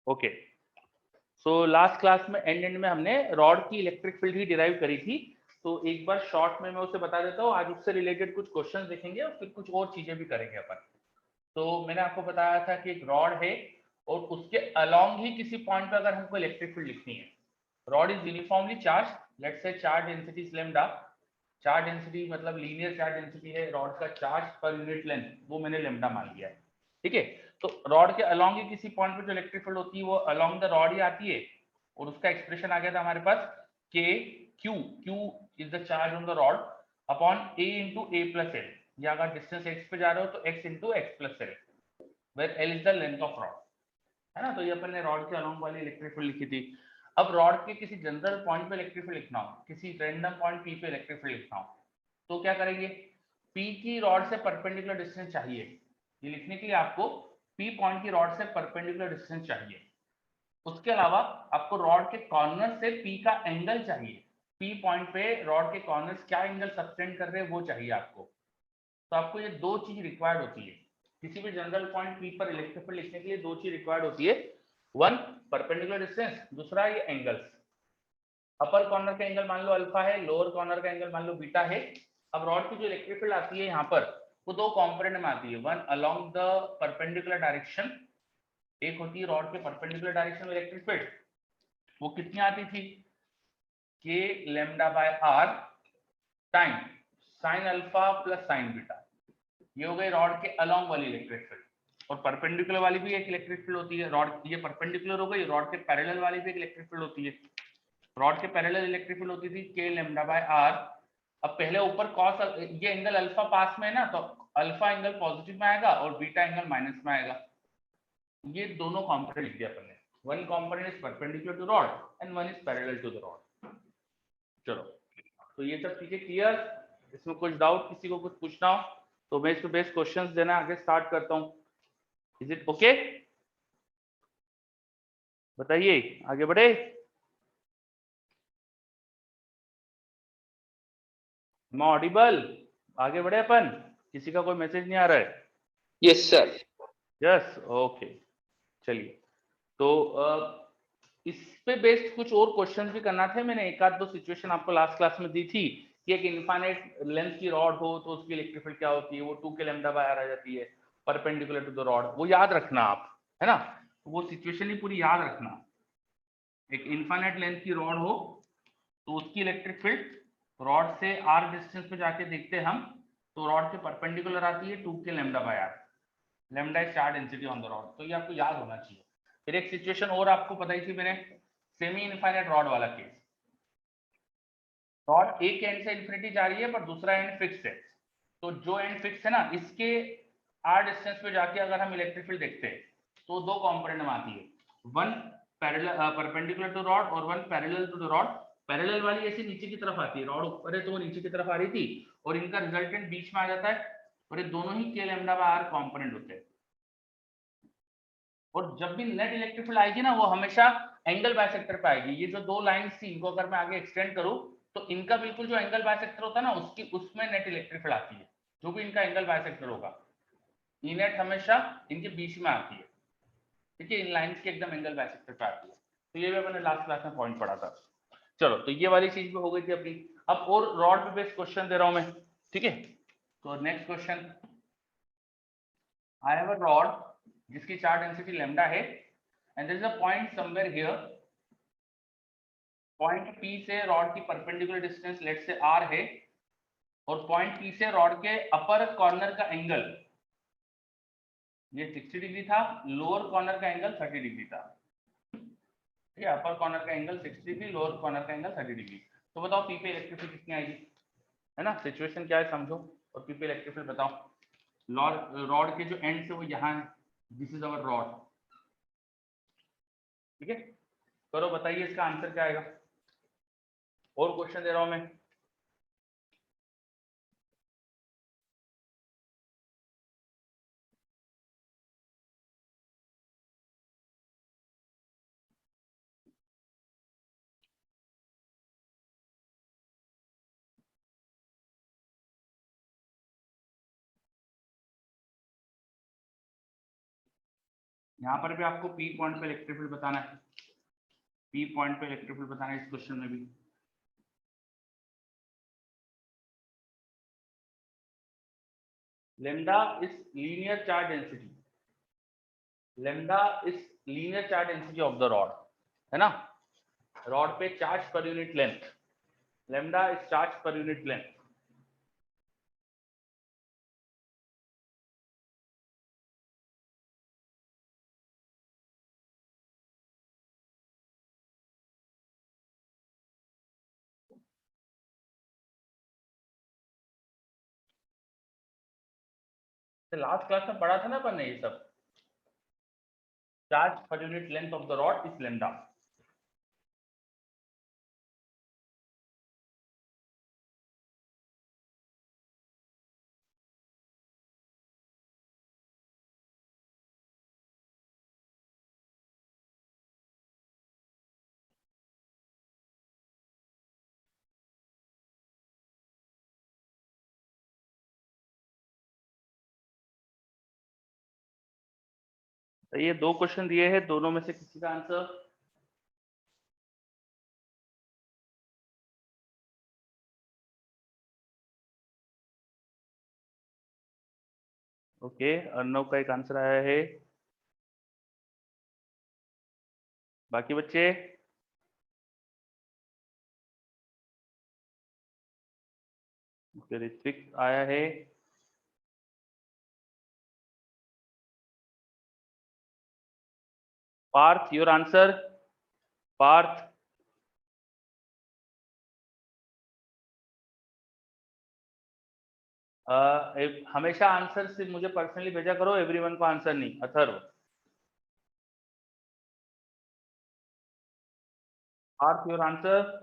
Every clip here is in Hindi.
ओके, सो लास्ट क्लास में एंड में हमने रॉड की इलेक्ट्रिक फील्ड ही डिराइव करी थी। तो एक बार शॉर्ट में मैं उसे बता देता हूँ, आज उससे रिलेटेड कुछ क्वेश्चन देखेंगे और फिर कुछ और चीजें भी करेंगे अपन। तो मैंने आपको बताया था कि एक रॉड है और उसके अलोंग ही किसी पॉइंट पर अगर हमको इलेक्ट्रिक फील्ड लिखनी है, rod is uniformly charge, let's say charge density is lambda. Charge density मतलब लीनियर चार्ज डेंसिटी है, रॉड का चार्ज पर यूनिट लेंथ वो मैंने लैम्डा मान लिया है। ठीक है, तो रॉड के अलोंग ही किसी पॉइंट पर जो इलेक्ट्रिक फील्ड होती है वो अलोंग द रॉड ही आती है, और उसका एक्सप्रेशन आ गया था हमारे पास K Q, Q is the charge on the rod upon A into A plus L, या अगर डिस्टेंस एक्स पे जा रहे हो तो X into X plus L, where L is the length of rod, है ना। तो ये अपन ने रॉड के अलोंग वाली इलेक्ट्रिक फील्ड लिखी थी। अब रॉड के किसी जनरल पॉइंट पे इलेक्ट्रिक फील्ड लिखना हो, किसी रैंडम पॉइंट पी पे इलेक्ट्रिक फील्ड लिखना हो, तो क्या करेंगे, पी की रॉड से परपेंडिकुलर डिस्टेंस चाहिए। ये लिखने के लिए आपको पी पॉइंट की रॉड से परपेंडिकुलर डिस्टेंस चाहिए। उसके अलावा आपको रॉड के कॉर्नर से पी का एंगल चाहिए। पी पॉइंट पे रॉड के कॉर्नर्स क्या एंगल सबटेंड कर रहे हैं वो चाहिए आपको। तो आपको ये दो चीज रिक्वायर्ड होती है किसी भी जनरल पॉइंट पी पर इलेक्ट्रिक फील्ड लिखने के लिए। दो चीज रिक्वायर्ड होती है, वन परपेंडिकुलर डिस्टेंस, दूसरा ये एंगल्स। अपर कॉर्नर का एंगल मान लो अल्फा है, लोअर कॉर्नर का एंगल मान लो बीटा है। अब रॉड की जो इलेक्ट्रिक फील्ड आती है यहाँ पर, वो दो कंपोनेंट में आती है, one along the perpendicular direction, एक होती है रॉड के परपेंडिकुलर डायरेक्शन में इलेक्ट्रिक फील्ड, वो कितनी आती थी, K lambda by R time sine alpha plus sine beta. ये हो गई रॉड के अलोंग वाली इलेक्ट्रिक फील्ड। और परपेंडिकुलर वाली भी एक इलेक्ट्रिक फील्ड होती है, रॉड ये परपेंडिकुलर हो गई, रॉड के पैरेलल वाली भी एक इलेक्ट्रिक फील्ड होती है। रॉड के पैरेलल इलेक्ट्रिक फील्ड होती थी के लैम्डा बाय आर। अब पहले ऊपर कॉस, ये एंगल अल्फा पास में है ना, तो अल्फा एंगल पॉजिटिव में आएगा और बीटा एंगल माइनस में आएगा। ये दोनों कंपोनेंट लिख दिया अपन ने, one component is perpendicular to rod and one is parallel to the rod. चलो, तो ये सब चीजें क्लियर, इसमें कुछ डाउट किसी को कुछ पूछना हो तो मैं इसमें बेस्ट क्वेश्चंस देना आगे स्टार्ट करता हूं। इज इट ओके, बताइए आगे बढ़े। मैं ऑडिबल, आगे बढ़े अपन, किसी का कोई मैसेज नहीं आ रहा है। Yes sir. यस ओके, चलिए। तो इस पे बेस्ड कुछ और क्वेश्चंस भी करना थे। मैंने एक आध दो सिचुएशन आपको लास्ट क्लास में दी थी कि एक इनफाइनाइट लेंथ की रॉड हो तो उसकी इलेक्ट्रिक फील्ड क्या होती है, वो 2 के लैम्डा बाय आर आ जाती है परपेंडिकुलर टू द रॉड, वो याद रखना आप, है ना। वो सिचुएशन ही पूरी याद रखना। एक इनफाइनाइट लेंथ की रॉड हो तो उसकी इलेक्ट्रिक फील्ड रॉड से आर डिस्टेंस पे जाके देखते हैं हम, तो रॉड के परपेंडिकुलर आती है 2 K lambda by R, lambda is charge density on the rod. तो ये आपको याद होना चाहिए। फिर एक सिचुएशन और आपको बताई थी मैंने, सेमी इनफाइनाइट रॉड वाला केस। रॉड एक एंड से इंफिनिटी जा रही है पर दूसरा एंड फिक्स है, तो जो एंड फिक्स है ना, इसके आर डिस्टेंस पे जाके अगर हम इलेक्ट्रिक फील्ड देखते हैं तो दो कंपोनेंट में आती है, one parallel perpendicular to rod और one parallel to the rod. Parallel वाली ऐसे नीचे की तरफ आती है, रॉड ऊपर है तो वो नीचे की तरफ आ रही थी और इनका रिजल्टेंट बीच में आ जाता है, और ये दोनों ही के लैम्डा बाय आर कंपोनेंट होते हैं। और जब भी नेट इलेक्ट्रिक फील्ड आएगी ना, वो हमेशा एंगल बाइसेक्टर पे आएगी। ये जो दो लाइंस थी, इनको अगर मैं आगे एक्सटेंड करूं तो इनका बिल्कुल जो एंगल बाइसेक्टर होता है ना, उसकी उसमें नेट इलेक्ट्रिक फील्ड आती है। जो भी इनका एंगल बाइसेक्टर होगा, ई नेट हमेशा इनके बीच में आती है। ठीक है, इन लाइंस के एकदम एंगल बाइसेक्टर पे आती है। तो ये भी मैंने लास्ट क्लास में पॉइंट पढ़ा था। चलो, तो ये वाली चीज भी हो गई थी अपनी। अब और रॉड पे बेस्ड क्वेश्चन दे रहा हूं मैं, ठीक है। तो next question, I have a rod जिसकी चार्ज डेंसिटी लैम्डा है and there is a point somewhere here. Point P से रॉड की perpendicular distance let say R है, और पॉइंट P से रॉड के अपर कॉर्नर का एंगल ये 60 डिग्री था, लोअर कॉर्नर का एंगल 30 डिग्री था। ठीक है, अपर कॉर्नर का एंगल 60 डिग्री, लोअर कॉर्नर का एंगल 30 डिग्री। तो बताओ P पे इलेक्ट्रिक फील्ड कितनी आएगी, है ना। सिचुएशन क्या है समझो, और P पे इलेक्ट्रिक फील्ड बताओ। रॉड के जो एंड से वो यहाँ है, दिस इज अवर रॉड, ठीक है। करो, बताइए इसका आंसर क्या आएगा। और क्वेश्चन दे रहा हूं मैं। यहाँ पर भी आपको पी पॉइंट पे इलेक्ट्रिक फील्ड बताना है, पी पॉइंट पे इलेक्ट्रिक फील्ड बताना है इस क्वेश्चन में भी। Lambda is linear charge density, lambda is linear charge density of the rod, है ना, रॉड पे charge per unit length, lambda is charge per unit length. Last class में पढ़ा था ना अपन ने ये सब, charge per unit length of the rod is lambda. तो ये दो क्वेश्चन दिए हैं, दोनों में से किसी का आंसर? ओके, अर्णव का एक आंसर आया है, बाकी बच्चे? ऋत्विक आया है, पार्थ योर आंसर, पार्थ? हमेशा आंसर सिर्फ मुझे पर्सनली भेजा करो, एवरीवन को आंसर नहीं। Atharva, Parth your answer?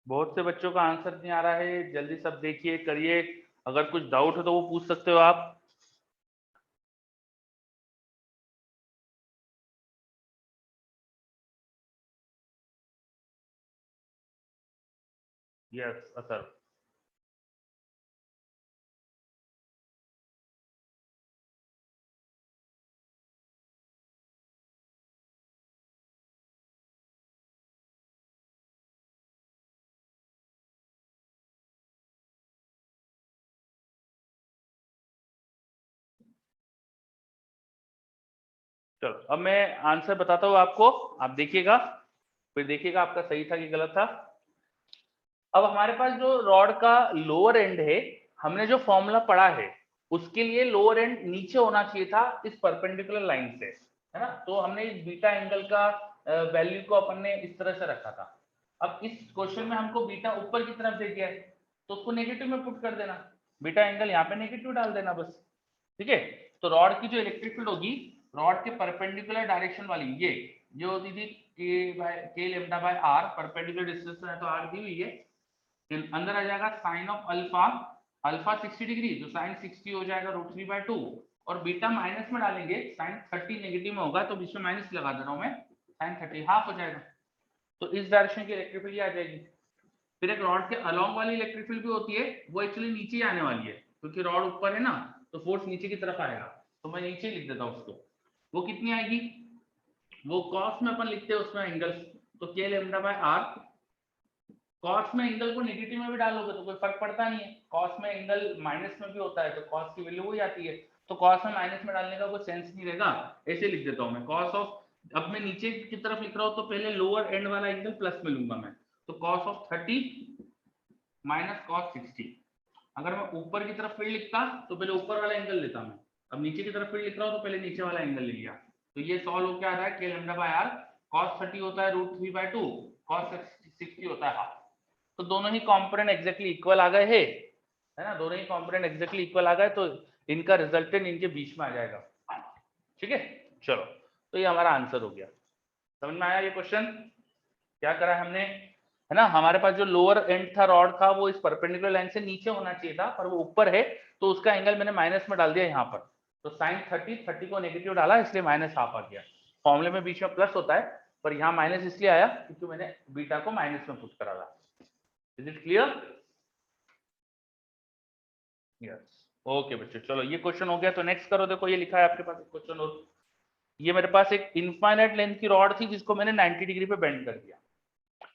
बहुत से बच्चों का आंसर नहीं आ रहा है, जल्दी सब देखिए करिए, अगर कुछ डाउट हो तो वो पूछ सकते हो आप। यस अथर्व। चलो अब मैं आंसर बताता हूँ आपको, आप देखिएगा, फिर देखिएगा आपका सही था कि गलत था। अब हमारे पास जो रॉड का लोअर एंड है, हमने जो फॉर्मूला पढ़ा है उसके लिए लोअर एंड नीचे होना चाहिए था इस परपेंडिकुलर लाइन से, है ना। तो हमने इस बीटा एंगल का वैल्यू को अपन ने इस तरह से रखा था। अब इस क्वेश्चन में हमको बीटा ऊपर की तरफ दे दिया है, तो उसको नेगेटिव में पुट कर देना, बीटा एंगल यहाँ पे नेगेटिव डाल देना बस, ठीक है। तो रॉड की जो इलेक्ट्रिक फील्ड होगी, रॉड के परपेंडिकुलर डायरेक्शन वाली ये जो होती थी K lambda by R, perpendicular distance है तो आर दी हुई है, अंदर आ जाएगा sine of alpha, alpha 60 degree तो साइन 60 हो जाएगा √3/2, और बीटा माइनस में डालेंगे, साइन 30 नेगेटिव में होगा तो बीच में माइनस लगा दे रहा हूं मैं, साइन 30 हाफ हो जाएगा, तो इस डायरेक्शन की इलेक्ट्रिक फील्ड आ जाएगी। फिर एक रॉड के अलोंग वाली इलेक्ट्रिक फील्ड भी होती है, वो एक्चुअली नीचे ही आने वाली है, क्योंकि रॉड ऊपर है ना, तो फोर्स नीचे की तरफ आएगा, तो मैं नीचे लिख देता हूँ उसको। वो कितनी आएगी, वो कॉस में अपन लिखते हैं उसमें एंगल, तो के लेमडा बाय आर, कॉस में एंगल को नेगेटिव में भी डालोगे तो कोई फर्क पड़ता नहीं है, कॉस में एंगल माइनस में भी होता है तो कॉस की वैल्यू वही आती है, तो कॉस में माइनस में डालने का कोई सेंस नहीं रहेगा, ऐसे लिख देता हूं मैं कॉस ऑफ, अब मैं नीचे की तरफ लिख रहा हूं तो पहले लोअर एंड वाला एंगल प्लस में लूंगा मैं, तो कॉस ऑफ 30 माइनस कॉस 60। अगर मैं ऊपर की तरफ फील्ड लिखता तो पहले ऊपर वाला एंगल लेता मैं, अब नीचे की तरफ फील्ड लिख रहा हूं तो पहले नीचे वाला एंगल ले लिया, तो ये सॉल्व होकर आ रहा है K lambda by are, cos 30 होता है √3/2, cos 60 होता है हाफ, तो दोनों ही कंपोनेंट एग्जैक्टली इक्वल आ गए हैं, है ना, दोनों ही कंपोनेंट एग्जैक्टली इक्वल आ गए, तो इनका रिजल्टेंट इनके बीच में आ जाएगा, ठीक है। चलो, तो ये हमारा आंसर हो गया, समझ में आया ये क्वेश्चन क्या करा हमने, है है ना, हमारे पास जो लोअर एंड था रॉड का वो इस परपेंडिकुलर लाइन से नीचे होना चाहिए था, पर वो ऊपर है, तो उसका एंगल मैंने माइनस में डाल दिया यहाँ पर। तो साइन 30 को नेगेटिव डाला, इसलिए माइनस हाफ आ गया। फॉर्मूले में बीच में प्लस होता है, पर यहाँ माइनस इसलिए आया क्योंकि मैंने बीटा को माइनस में पुट करा था। Is it clear? Yes, okay बच्चों, चलो ये क्वेश्चन हो गया। तो नेक्स्ट करो, देखो ये लिखा है आपके पास एक क्वेश्चन और। ये मेरे पास एक इनफाइनाइट लेंथ की रॉड थी जिसको मैंने 90 डिग्री पे बेंड कर दिया।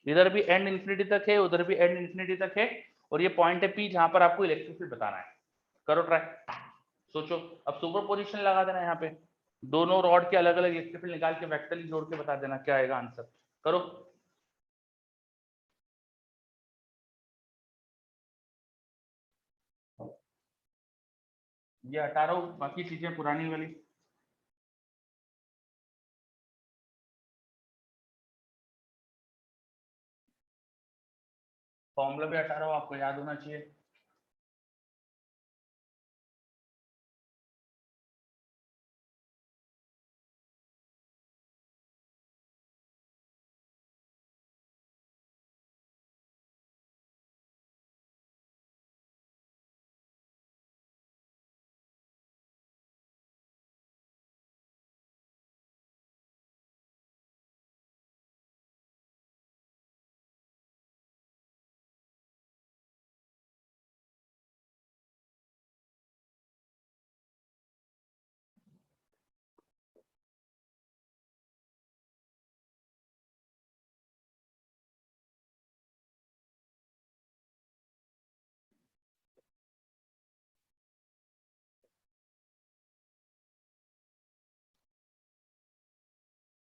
इधर भी एंड इंफिनिटी तक है, उधर भी एंड इंफिनिटी तक है, और ये पॉइंट है पी जहां पर आपको इलेक्ट्रिक फील्ड बताना है। करो ट्राई, सोचो। अब सुपर पोजिशन लगा देना यहाँ पे, दोनों रॉड के अलग अलग इलेक्ट्रिक फील्ड निकाल के वेक्टर जोड़ के बता देना क्या आएगा आंसर। करो। ये हटा रहा हूँ, बाकी चीजें पुरानी वाली। फॉर्मूला भी हटा रहा हूँ, आपको याद होना चाहिए।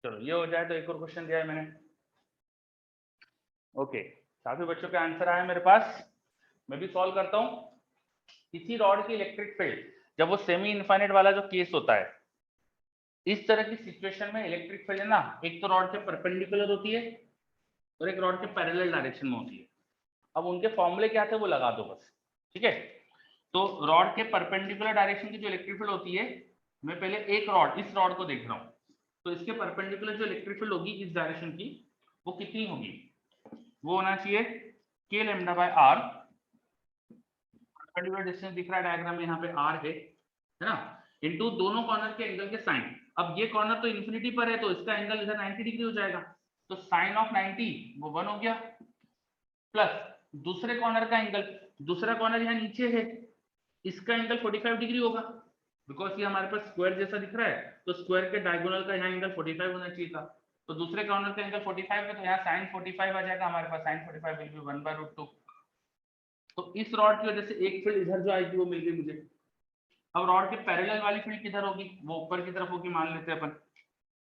चलो ये हो जाए तो एक और क्वेश्चन दिया है मैंने। ओके, काफी बच्चों के आंसर आए मेरे पास, मैं भी सॉल्व करता हूँ। किसी रॉड की इलेक्ट्रिक फील्ड, जब वो सेमी इनफाइनाइट वाला जो केस होता है, इस तरह की सिचुएशन में इलेक्ट्रिक फील्ड है ना, एक तो रॉड के परपेंडिकुलर होती है और एक रॉड के पैरेलल डायरेक्शन में होती है। अब उनके फॉर्मूले क्या थे वो लगा दो बस, ठीक है। तो रॉड के परपेंडिकुलर डायरेक्शन की जो इलेक्ट्रिक फील्ड होती है, मैं पहले एक रॉड, इस रॉड को देख रहा हूँ, तो इसके परपेंडिकुलर जो इलेक्ट्रिक फील्ड होगी इस डायरेक्शन की, वो कितनी होगी? वो होना चाहिए k lambda by r। Perpendicular distance दिख रहा है डायग्राम में, यहाँ पे r है ना, इनटू दोनों कॉर्नर के एंगल के साइन। अब ये कॉर्नर तो इन्फिनिटी पर है, तो इसका एंगल इधर 90 डिग्री हो जाएगा, तो साइन ऑफ 90 वो 1 हो गया, प्लस दूसरे कॉर्नर का एंगल, दूसरा कॉर्नर यहाँ नीचे है, इसका एंगल 45 डिग्री होगा, बिकॉज ये हमारे पास स्क्वायर जैसा दिख रहा है, तो स्क्वायर के डायगोनल का यहाँ एंगल 45 होना चाहिए था। तो दूसरे कॉर्नर का एंगल 45 है, तो यहाँ साइन 45 आ जाएगा हमारे पास, साइन 45 विल बी 1/√2। तो इस रॉड की वजह से एक फील्ड इधर जो आएगी वो मिल गई मुझे। अब रॉड के पैरेलल वाली फील्ड किधर होगी? वो ऊपर की तरफ होगी, मान लेते हैं अपन।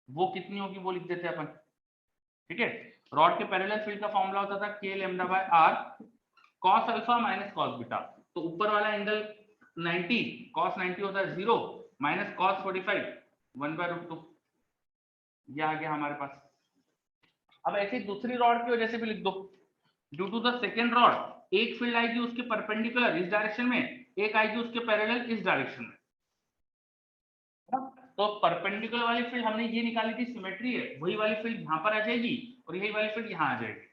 वो कितनी होगी वो लिख देते हैं अपन, ठीक है। रॉड के पैरेलल फील्ड का फॉर्मूला होता था k lambda by r cos alpha minus cos beta. तो ऊपर वाला एंगल 90, cos 90 होता है 0, माइनस cos 45 1/√2। ये आ गया हमारे पास। अब ऐसे दूसरी रॉड की वजह से भी लिख दो, due to the second rod एक फील्ड आएगी उसके परपेंडिकुलर इस डायरेक्शन में, एक आएगी उसके पैरेलल इस डायरेक्शन में। तो परपेंडिकुलर वाली फील्ड हमने ये निकाली थी, सिमेट्री है, वही वाली फील्ड यहाँ पर आ जाएगी और यही वाली फील्ड यहाँ आ जाएगी।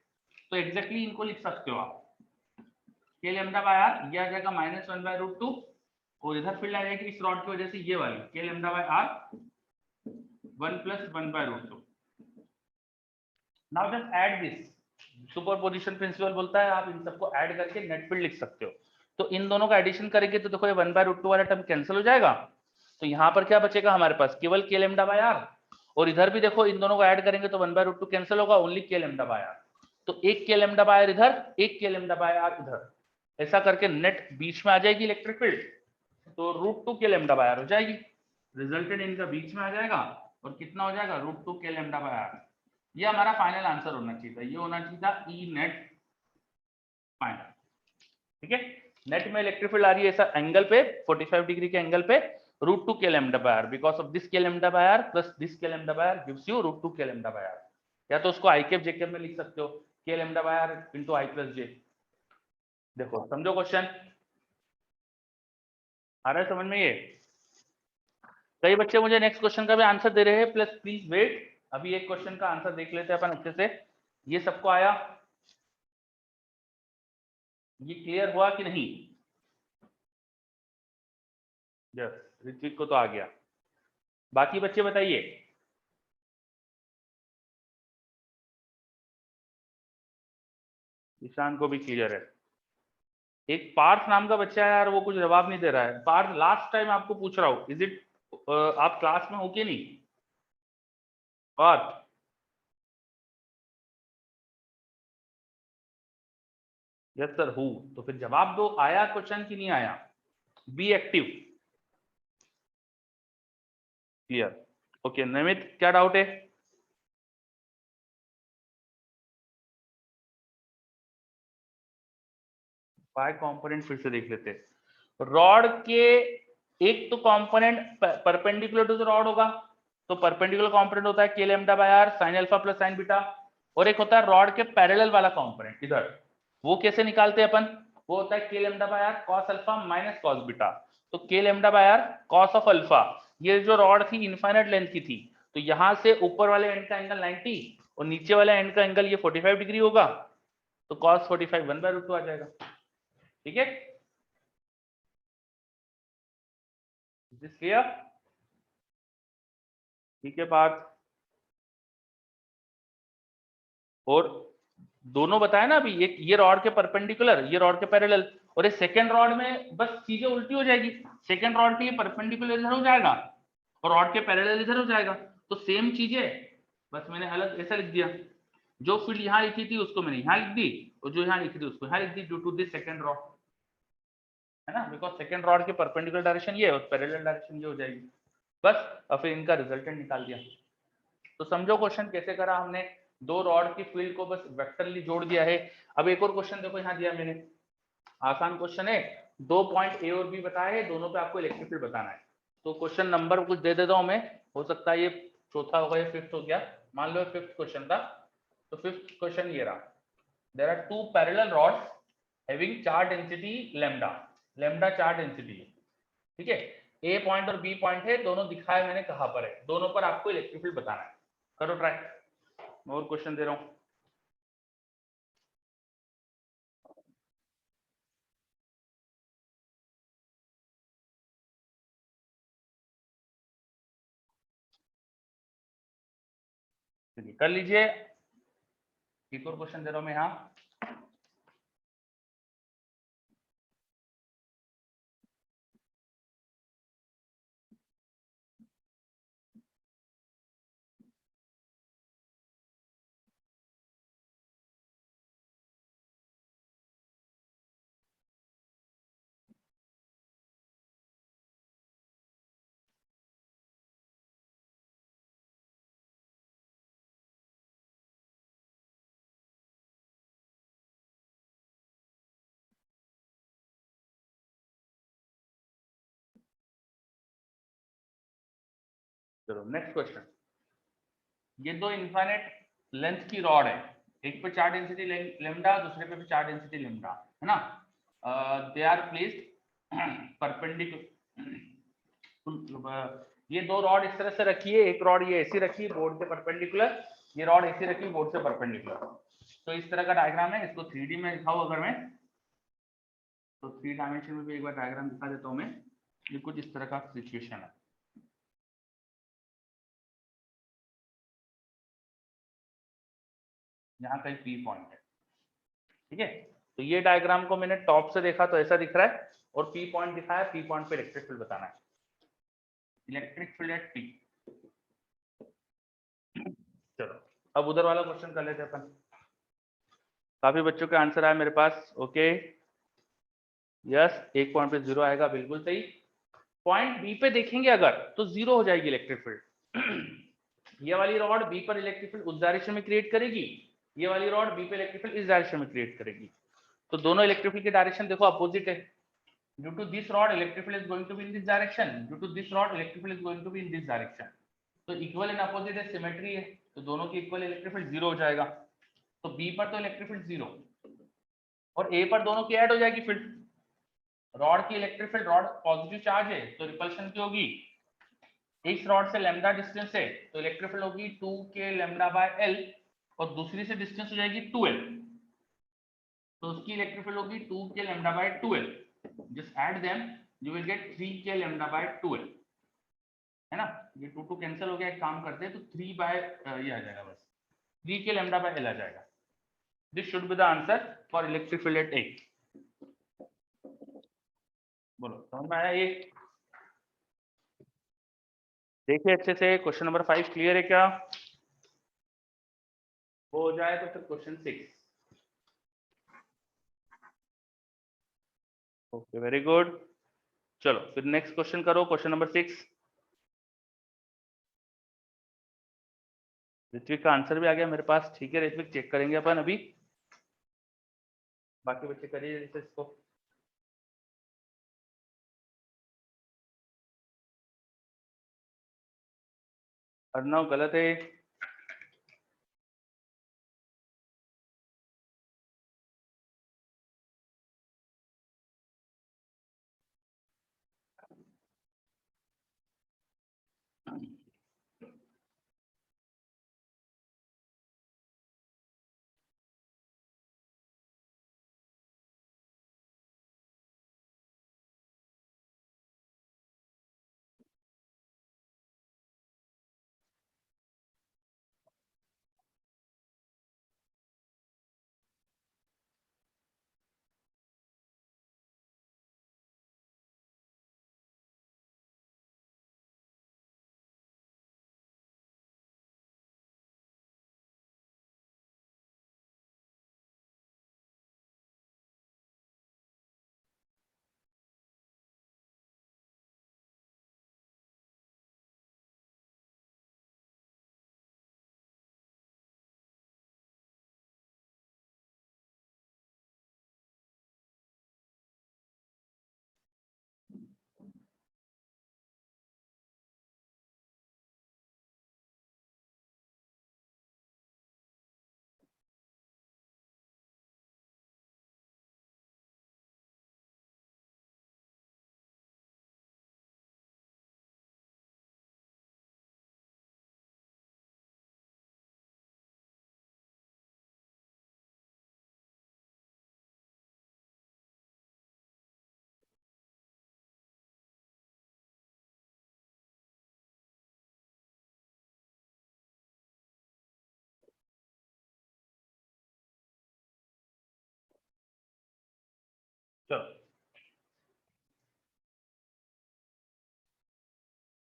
तो एग्जैक्टली इनको लिख सकते हो आप, k लैम्डा बाय r ये आ जाएगा माइनस 1/√2, और इधर फील्ड आ जाएगी इस रॉड की वजह से ये वाली k lambda by r 1 + 1/√2। Now just add this, superposition principle बोलता है आप इन सबको ऐड करके नेट फील्ड लिख सकते हो। तो इन दोनों का एडिशन करेंगे तो देखो ये 1/√2 वाला टर्म कैंसिल हो जाएगा, तो यहाँ पर क्या बचेगा हमारे पास? केवल k लैम्डा बाय r। और इधर भी देखो इन दोनों को ऐड करेंगे तो 1/√2 कैंसिल होगा, only k lambda by r। तो एक k लैम्डा बाय r इधर, एक k लैम्डा बाय r इधर, ऐसा करके नेट बीच में आ जाएगी इलेक्ट्रिक फील्ड, तो √2 k लैम्डा बाय r हो जाएगी। रिजल्टेड इनका बीच में आ जाएगा और कितना हो जाएगा? √2 k लैम्डा बाय r। ये हमारा फाइनल आंसर होना चाहिए था, ये होना चाहिए था ई नेट फाइनल, ठीक है। नेट में इलेक्ट्रिक फील्ड आ रही है ऐसा एंगल पे 45 डिग्री के एंगल पे, √2 k lambda by r, because of this k lambda by r plus this k lambda by r gives you √2 k lambda by r। या तो उसको i कैप j कैप में लिख सकते हो, k lambda by r into i plus j। देखो समझो क्वेश्चन आ रहा है समझ में? ये कई बच्चे मुझे नेक्स्ट क्वेश्चन का भी आंसर दे रहे हैं, प्लस प्लीज वेट, अभी एक क्वेश्चन का आंसर देख लेते हैं अपन अच्छे से। ये सबको आया? ये क्लियर हुआ कि नहीं? यस, ऋत्विक को तो आ गया। बाकी बच्चे बताइए। ईशान को भी क्लियर है। एक पार्थ नाम का बच्चा है यार, वो कुछ जवाब नहीं दे रहा है। पार्थ, लास्ट टाइम आपको पूछ रहा हूँ, इज इट आप क्लास में हो कि नहीं? पार्थ, यस सर हूँ। तो फिर जवाब दो, आया क्वेश्चन कि नहीं आया? Be active. Clear. Okay Namit, क्या डाउट है? फाइव कंपोनेंट फिर से देख लेते हैं। रॉड के एक तो component perpendicular to the rod होगा, तो परपेंडिकुलर कंपोनेंट होता है K lambda by R sine alpha plus sine beta. और एक होता है रॉड के पैरेलल वाला कंपोनेंट इधर, वो कैसे निकालते हैं अपन? वो होता है K lambda by R cos alpha minus cos beta. तो K lambda by R cos of alpha, ये जो रॉड थी इनफाइनाइट लेंथ की थी, तो यहां से ऊपर वाले एंड का एंगल 90 और नीचे वाले एंड का एंगल ये 45 डिग्री होगा, तो कॉस 45 1/√2 आ जाएगा। ठीक है, दिस क्लियर? ठीक है बात। और दोनों बताया ना अभी, एक ये रॉड के परपेंडिकुलर, ये रॉड के पैरेलल, और ये सेकंड रॉड में बस चीजें उल्टी हो जाएगी। सेकंड रॉड के लिए परपेंडिकुलर इधर हो जाएगा और रॉड के पैरेलल इधर हो जाएगा, तो सेम चीजें, बस मैंने अलग ऐसा लिख दिया। जो फील्ड यहाँ लिखी थी उसको मैंने यहाँ लिख दी, और जो यहाँ लिखी थी उसको यहाँ लिख दी, due to this second rod, है ना, बिकॉज सेकंड रॉड के परपेंडिकुलर डायरेक्शन ये और पैरेलल डायरेक्शन ये हो जाएगी। बस, और फिर इनका रिजल्टेंट निकाल दिया। तो समझो क्वेश्चन कैसे करा हमने, दो रॉड की फील्ड को बस वेक्टरली जोड़ दिया है। अब एक और क्वेश्चन देखो यहाँ दिया मैंने, आसान क्वेश्चन है, दो पॉइंट ए और बी बताए हैं, दोनों पे आपको इलेक्ट्रिक फील्ड बताना है। तो क्वेश्चन नंबर कुछ दे देता हूं मैं, हो सकता है ये चौथा होगा या फिफ्थ हो गया, मान लो फिफ्थ क्वेश्चन था। तो फिफ्थ क्वेश्चन ये रहा, there are two parallel rods having charge density lambda, lambda charge density है, ठीक है। ए पॉइंट और बी पॉइंट है, दोनों दिखाए मैंने कहां पर है, दोनों पर आपको इलेक्ट्रिक फील्ड बताना है। करो ट्राई, मैं और क्वेश्चन दे रहा हूं। कर लीजिए, एक और क्वेश्चन दे रहा हूं मैं यहाँ। चलो नेक्स्ट क्वेश्चन, ये दो इनफाइनाइट लेंथ की रॉड है, एक पे चार्ज डेंसिटी लेम्डा, दूसरे पे भी चार्ज डेंसिटी लेम्डा, है ना। दे आर प्लेस्ड परपेंडिकुलर, ये दो रॉड इस तरह से रखी है, एक रॉड ये ऐसी रखी है बोर्ड से परपेंडिकुलर, ये रॉड ऐसी रखी बोर्ड से परपेंडिकुलर। तो इस तरह का डायग्राम है, इसको 3D में दिखाऊं अगर मैं, तो 3 डायमेंशन में भी एक बार डायग्राम दिखा देता हूं मैं। ये कुछ इस तरह का सिचुएशन है, यहाँ कहीं पी पॉइंट है, ठीक है। तो ये डायग्राम को मैंने टॉप से देखा तो ऐसा दिख रहा है, और पी पॉइंट दिखाया, पी पॉइंट पे इलेक्ट्रिक फील्ड बताना है, इलेक्ट्रिक फील्ड एट पी। चलो अब उधर वाला क्वेश्चन कर लेते हैं अपन। काफी बच्चों के आंसर आए मेरे पास, ओके यस, एक पॉइंट पे जीरो आएगा, बिल्कुल सही। पॉइंट बी पे देखेंगे अगर, तो जीरो हो जाएगी इलेक्ट्रिक फील्ड। ये वाली रॉड बी पर इलेक्ट्रिक फील्ड उस डायरेक्शन में क्रिएट करेगी, ये वाली रॉड बी पे इलेक्ट्रिक फील्ड इस डायरेक्शन में क्रिएट करेगी। तो दोनों इलेक्ट्रिक फील्ड की डायरेक्शन देखो अपोजिट है। Due to this rod, electric field is going to be in this direction. Due to this rod, electric field is going to be in this direction. तो इक्वल इन अपोजिट है, सिमेट्री है, तो दोनों की इक्वल इलेक्ट्रिक फील्ड जीरो हो जाएगा। तो बी पर तो इलेक्ट्रिक फील्ड जीरो, और ए पर दोनों की ऐड हो जाएगी फील्ड। रॉड की electric field, rod positive charge है तो रिपल्शन की होगी, इस रॉड से लैम्डा डिस्टेंस है तो इलेक्ट्रिक फील्ड होगी 2 के लैम्डा बाय एल, और दूसरी से डिस्टेंस हो जाएगी 2l। तो उसकी इलेक्ट्रिक फील्ड होगी 2k lambda bye 12। Just add them, you will get 3k lambda by 12, है ना। ये 2 कैंसिल हो गया, एक काम करते हैं तो 3 बाय ये आ जाएगा, बस 3k लैम्डा बाय l आ जाएगा। This should be the answer for electric field at A. बोलो समझ में आया ये? देखिए अच्छे से, क्वेश्चन नंबर 5 क्लियर है क्या? वो हो जाए तो फिर क्वेश्चन 6। Okay very good. चलो फिर नेक्स्ट क्वेश्चन करो, क्वेश्चन नंबर 6। ऋत्विक का आंसर भी आ गया मेरे पास, ठीक है ऋत्विक, चेक करेंगे अपन अभी। बाकी बच्चे करिए जैसे इसको। अर्णव गलत है। चलो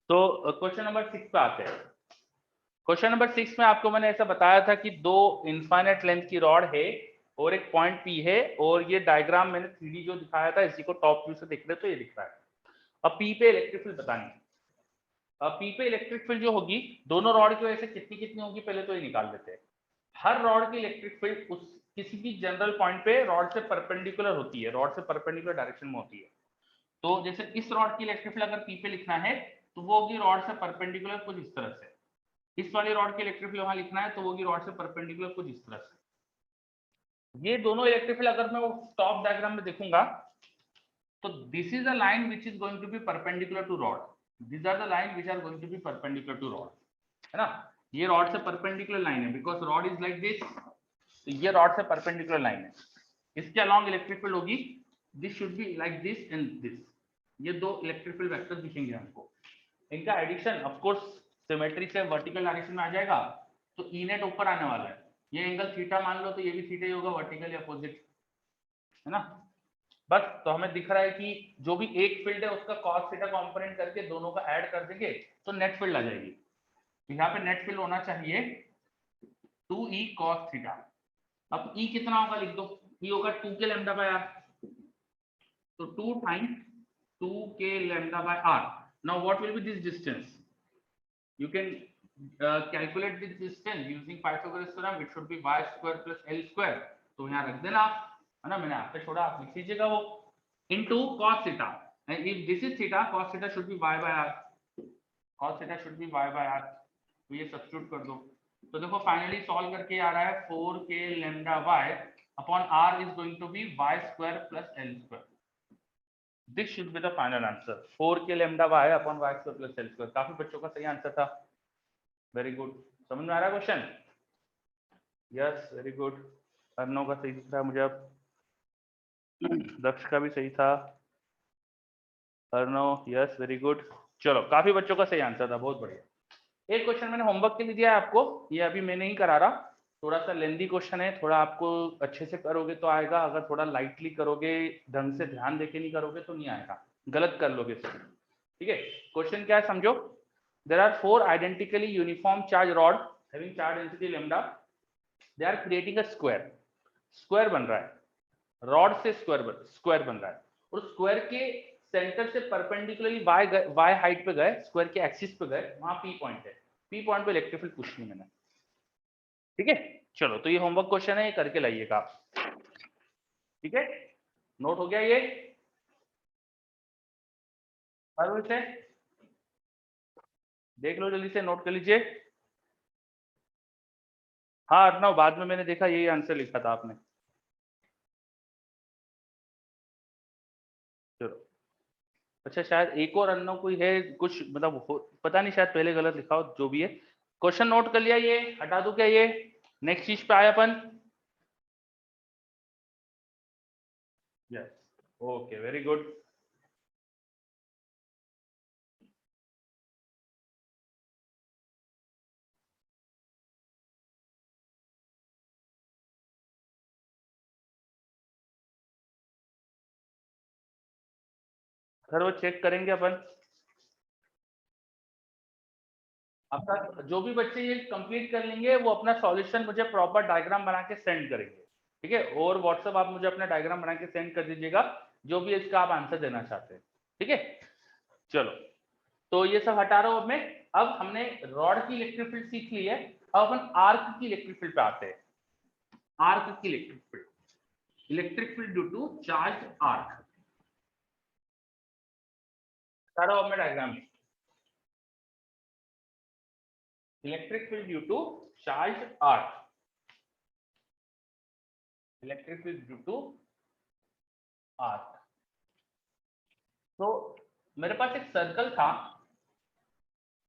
तो क्वेश्चन नंबर 6 पे आते हैं। क्वेश्चन नंबर 6 में आपको मैंने ऐसा बताया था कि दो इनफाइनाइट लेंथ की रॉड है और एक पॉइंट पी है, और ये डायग्राम मैंने 3D जो दिखाया था, इसी को टॉप व्यू से देख रहे तो ये दिख रहा है। अब पी पे इलेक्ट्रिक फील्ड बतानी है। अब पी पे इलेक्ट्रिक फील्ड जो होगी, दोनों रॉड की वजह से कितनी कितनी होगी पहले तो ये निकाल देते हैं। हर रॉड की इलेक्ट्रिक फील्ड उस किसी भी जनरल पॉइंट पे रॉड से परपेंडिकुलर होती है, रॉड से परपेंडिकुलर डायरेक्शन में होती है। तो जैसे इस रॉड की इलेक्ट्रिक फील्ड अगर पी पे लिखना है तो वो होगी रॉड से परपेंडिकुलर कुछ इस तरह से। इस वाली रॉड की इलेक्ट्रिक फील्ड वहां लिखना है तो वो होगी रॉड से परपेंडिकुलर कुछ इस तरह से। ये दोनों इलेक्ट्रिक फील्ड अगर मैं वो टॉप डायग्राम में देखूंगा तो this is a line which is going to be perpendicular to rod, these are the line which are going to be perpendicular to rod, है ना। ये रॉड से परपेंडिकुलर लाइन है because rod is like this, तो ये रॉड से परपेंडिकुलर लाइन है। इसके अलॉन्ग इलेक्ट्रिक फील्ड होगी, this should be like this and this. ये दो इलेक्ट्रिक फील्ड वेक्टर दिखेंगे हमको। इनका एडिशन ऑफ कोर्स सिमेट्री से वर्टिकल डायरेक्शन में आ जाएगा, तो ई नेट ऊपर आने वाला है। ये एंगल थीटा मान लो तो ये भी थीटा ही होगा, वर्टिकल अपोजिट, है ना। बस तो हमें दिख रहा है कि जो भी एक फील्ड है उसका cos थीटा कंपोनेंट करके दोनों का ऐड कर देंगे तो नेट फील्ड आ जाएगी। तो यहाँ पे नेट फील्ड होना चाहिए 2e cos थीटा। अब e कितना होगा लिख दो, e होगा 2k लैम्डा बाय r, तो 2 times 2k lambda by r। Now what will B this distance, you can calculate this distance using Pythagoras theorem, it should be y square plus l square। तो यहाँ रख देना आप, है ना, मैंने आपसे छोड़ा, आप लिख लीजिएगा वो, into cos theta, and if this is theta, cos theta should be y by r, cos theta should be y by r। तो ये सब्स्टिट्यूट कर दो, तो देखो फाइनली सॉल्व करके आ रहा है 4k lambda y upon r is going to be y square plus l square। This should be the final answer, 4k lambda y upon y square plus l square। काफी बच्चों का सही आंसर था, वेरी गुड। समझ में आ रहा है question? Yes very good. Arnav का सही दिख रहा है मुझे अब। दक्ष का भी सही था। Arnav yes very good. चलो काफी बच्चों का सही आंसर था, बहुत बढ़िया। एक क्वेश्चन मैंने होमवर्क के लिए दिया है आपको, ये अभी मैं नहीं करा रहा, थोड़ा सा लेंदी क्वेश्चन है, थोड़ा आपको अच्छे से करोगे तो आएगा, अगर थोड़ा लाइटली करोगे, ढंग से ध्यान देके नहीं करोगे तो नहीं आएगा, गलत कर लोगे सब। ठीक है, क्वेश्चन क्या है समझो। There are 4 identically uniform charge rod having charge density lambda, they are creating a square. Square बन रहा है, रॉड से स्क्वायर बन रहा है, और स्क्वायर के सेंटर से परपेंडिकुलरली वाई हाइट पे गए, स्क्वायर के एक्सिस पे गए, वहां पी पॉइंट है, पी पॉइंट पे इलेक्ट्रिक फील्ड पूछी है मैंने। ठीक है, चलो तो ये होमवर्क क्वेश्चन है, ये करके लाइएगा आप। ठीक है, नोट हो गया ये हर विषय, देख लो जल्दी से, नोट कर लीजिए। हाँ अर्णव, बाद में मैंने देखा यही आंसर लिखा था आपने। चलो अच्छा, शायद एक और अर्णव कोई है, कुछ मतलब पता नहीं, शायद पहले गलत लिखा हो, जो भी है। क्वेश्चन नोट कर लिया, ये हटा दो क्या ये, नेक्स्ट चीज पे आए अपन। Yes, okay very good. Sir वो चेक करेंगे अपन, अपना जो भी बच्चे ये कंप्लीट कर लेंगे वो अपना सॉल्यूशन मुझे प्रॉपर डायग्राम बना के सेंड करेंगे। ठीक है, और व्हाट्सएप आप मुझे अपना डायग्राम बना के सेंड कर दीजिएगा, जो भी इसका आप आंसर देना चाहते हैं। ठीक है, चलो तो ये सब हटा रहा हूं अब मैं। अब हमने रॉड की इलेक्ट्रिक फील्ड सीख ली है, अब अपन आर्क की इलेक्ट्रिक फील्ड पे आते हैं। आर्क की electric field, electric field due to charge arc, हटा रहा हूं अब मैं diagram. Electric field due to charge arc, electric field due to arc. तो मेरे पास एक सर्कल था,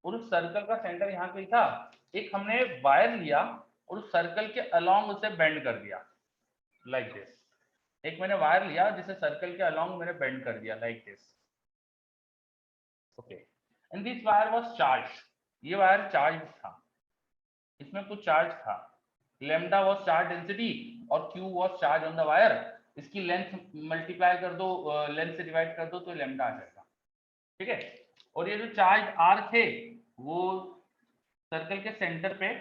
और उस सर्कल का सेंटर यहाँ पे था। एक हमने वायर लिया और उस सर्कल के अलोंग उसे बेंड कर दिया, लाइक दिस। एक मैंने वायर लिया जिसे सर्कल के अलोंग मैंने बेंड कर दिया, like this. Okay, and this wire was charge, ये वायर चार्ज था, इसमें कुछ चार्ज था। लेमडा वाज चार्ज डेंसिटी और Q was charge on the wire. इसकी लेंथ मल्टीप्लाई कर दो, लेंथ से डिवाइड कर दो तो लेमडा आ जाएगा। ठीक है, और ये जो चार्ज आर थे वो सर्कल के सेंटर पे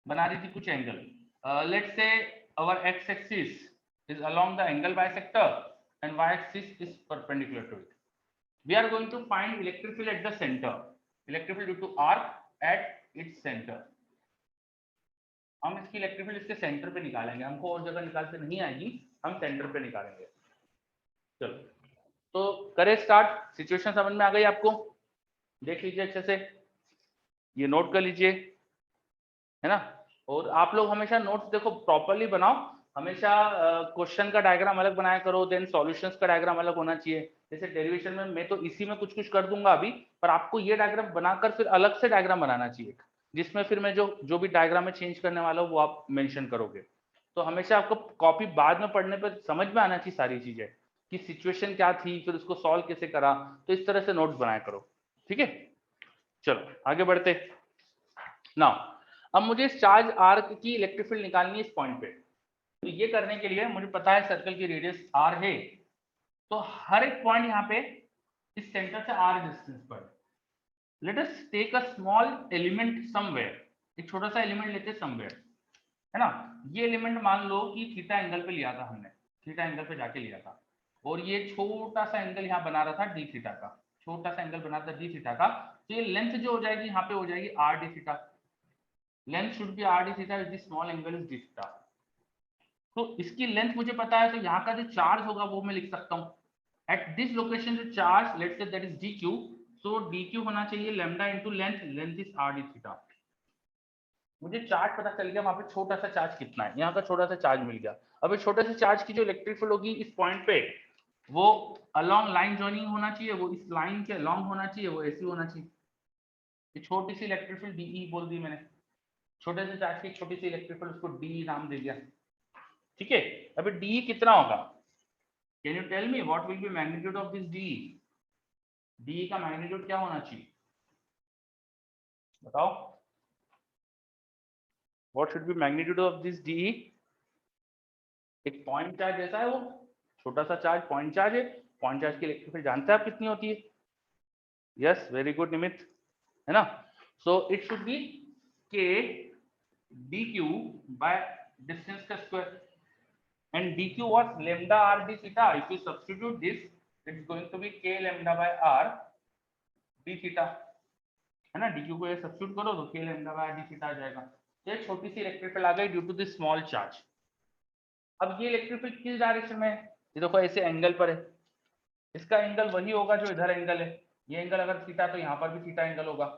बना रही थी कुछ angle. Let's say our X axis is along the angle bisector and y axis is perpendicular to it. We are going to find electric field at the center, electric field due to arc at its center. हम इसकी इलेक्ट्रिक फील्ड इसके सेंटर पे निकालेंगे, हमको और जगह निकालते नहीं आएगी, हम सेंटर पे निकालेंगे। चलो तो करें स्टार्ट। सिचुएशन समझ में आ गई आपको, देख लीजिए अच्छे से, ये नोट कर लीजिए, है ना। और आप लोग हमेशा नोट्स देखो प्रॉपरली बनाओ, हमेशा क्वेश्चन का डायग्राम अलग बनाया करो, देन सॉल्यूशंस का डायग्राम अलग होना चाहिए। जैसे डेरिवेशन में मैं तो इसी में कुछ कुछ कर दूंगा अभी, पर आपको ये डायग्राम बनाकर फिर अलग से डायग्राम बनाना चाहिए, जिसमें फिर मैं जो जो भी डायग्राम में चेंज करने वाला हूँ वो आप मेंशन करोगे। तो हमेशा आपको कॉपी बाद में पढ़ने पर समझ में आना चाहिए सारी चीजें, कि सिचुएशन क्या थी, फिर उसको सॉल्व कैसे करा, तो इस तरह से नोट्स बनाया करो। ठीक है, चलो आगे बढ़ते ना। अब मुझे इस चार्ज आर्क की इलेक्ट्रिक फील्ड निकालनी है इस पॉइंट पे। तो ये करने के लिए मुझे पता है सर्कल की रेडियस आर है, तो हर एक पॉइंट यहाँ पे इस सेंटर से आर डिस्टेंस पर let us take a small element somewhere, एक छोटा सा एलिमेंट लेते समवेयर, है ना। ये एलिमेंट मान लो कि थीटा एंगल पे लिया था हमने, थीटा एंगल पे जाके लिया था, और ये छोटा सा एंगल यहाँ बना रहा था डी थीटा का, छोटा सा एंगल बना था डी थीटा का। तो ये लेंथ जो हो जाएगी यहाँ पे हो जाएगी R D theta, length should be R D theta with the small angle is D theta. तो इसकी लेंथ मुझे पता है, तो यहाँ का जो चार्ज होगा वो मैं लिख सकता हूँ एट दिस लोकेशन, जो charge let's say that is D Q, so D Q होना चाहिए lambda into length, length is R D theta. मुझे चार्ज पता चल गया वहां पे छोटा सा चार्ज कितना है, यहाँ का छोटा सा चार्ज मिल गया। अब इस छोटे से चार्ज की जो इलेक्ट्रिक फील्ड होगी इस पॉइंट पे, वो अलोंग लाइन जॉइनिंग होना चाहिए, वो इस लाइन के अलोंग होना चाहिए, वो ऐसी होना चाहिए। ये छोटी सी इलेक्ट्रिक फील्ड डीई बोल दी मैंने, छोटे से चार्ज की छोटी सी इलेक्ट्रिक फील्ड, उसको डी नाम दे दिया। ठीक है, अभी डी कितना होगा, can you tell me what will be magnitude of this D? D का मैग्नीट्यूड क्या होना चाहिए बताओ? What should be magnitude of this D? एक पॉइंट चार्ज जैसा है वो, छोटा सा चार्ज पॉइंट चार्ज है। पॉइंट चार्ज की इलेक्ट्रिक फील्ड जानते हैं आप कितनी होती है? यस, वेरी गुड निमित, है ना? So it should B k dq by distance का square, and dq was lambda r d theta. If you substitute this, it's going to be k lambda by r d theta, है ना? dq को ये सब्स्टिट्यूट करो तो k lambda by r d theta आ जाएगा। तो ये छोटी सी इलेक्ट्रिक फील्ड आ गई due to this small charge. अब ये इलेक्ट्रिक फील्ड किस डायरेक्शन में है? ये देखो ऐसे एंगल पर है, इसका एंगल वही होगा जो इधर एंगल है। ये एंगल अगर थीटा तो यहाँ पर भी थीटा एंगल होगा।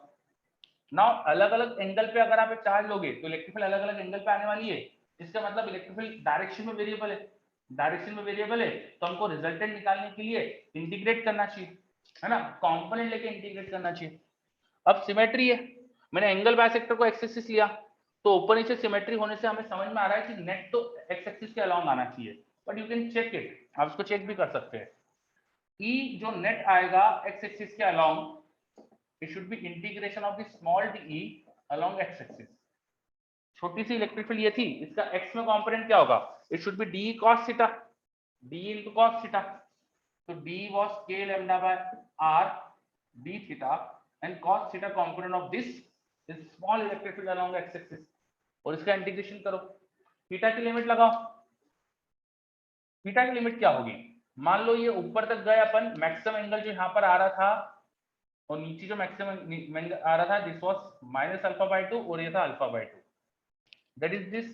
नाउ अलग अलग एंगल पे अगर आप एक चार्ज लोगे तो इलेक्ट्रिक फील्ड अलग अलग एंगल पे आने वाली है। इसका मतलब इलेक्ट्रिक फील्ड डायरेक्शन में वेरिएबल है। डायरेक्शन में वेरिएबल है तो हमको रिजल्टेंट निकालने के लिए इंटीग्रेट करना चाहिए, है ना? कंपोनेंट लेके इंटीग्रेट करना चाहिए। अब सिमेट्री है, मैंने एंगल बाइसेक्टर को एक्स एक्सिस लिया तो ऊपर नीचे सिमेट्री होने से हमें समझ में आ रहा है कि नेट तो एक्स एक्सिस के अलोंग आना चाहिए, but you can check it, आप इसको चेक भी कर सकते हैं। ई जो नेट आएगा एक्स एक्सिस के along, it should be integration of the small d along x axis। छोटी सी इलेक्ट्रिक फील्ड ये थी, इसका x में कंपोनेंट क्या होगा? it should be d cos theta, d into cos theta। so d was k lambda by r d theta and cos theta component of this is small electric field along x axis। और इसका इंटीग्रेशन करो, थीटा की लिमिट लगाओ। थीटा की लिमिट क्या होगी? मान लो ये ऊपर तक गए अपन, मैक्सिमम एंगल जो यहाँ पर आ रहा था और नीचे जो मैक्सिमम आ रहा था this was minus alpha by 2 और ये था alpha by 2। That is this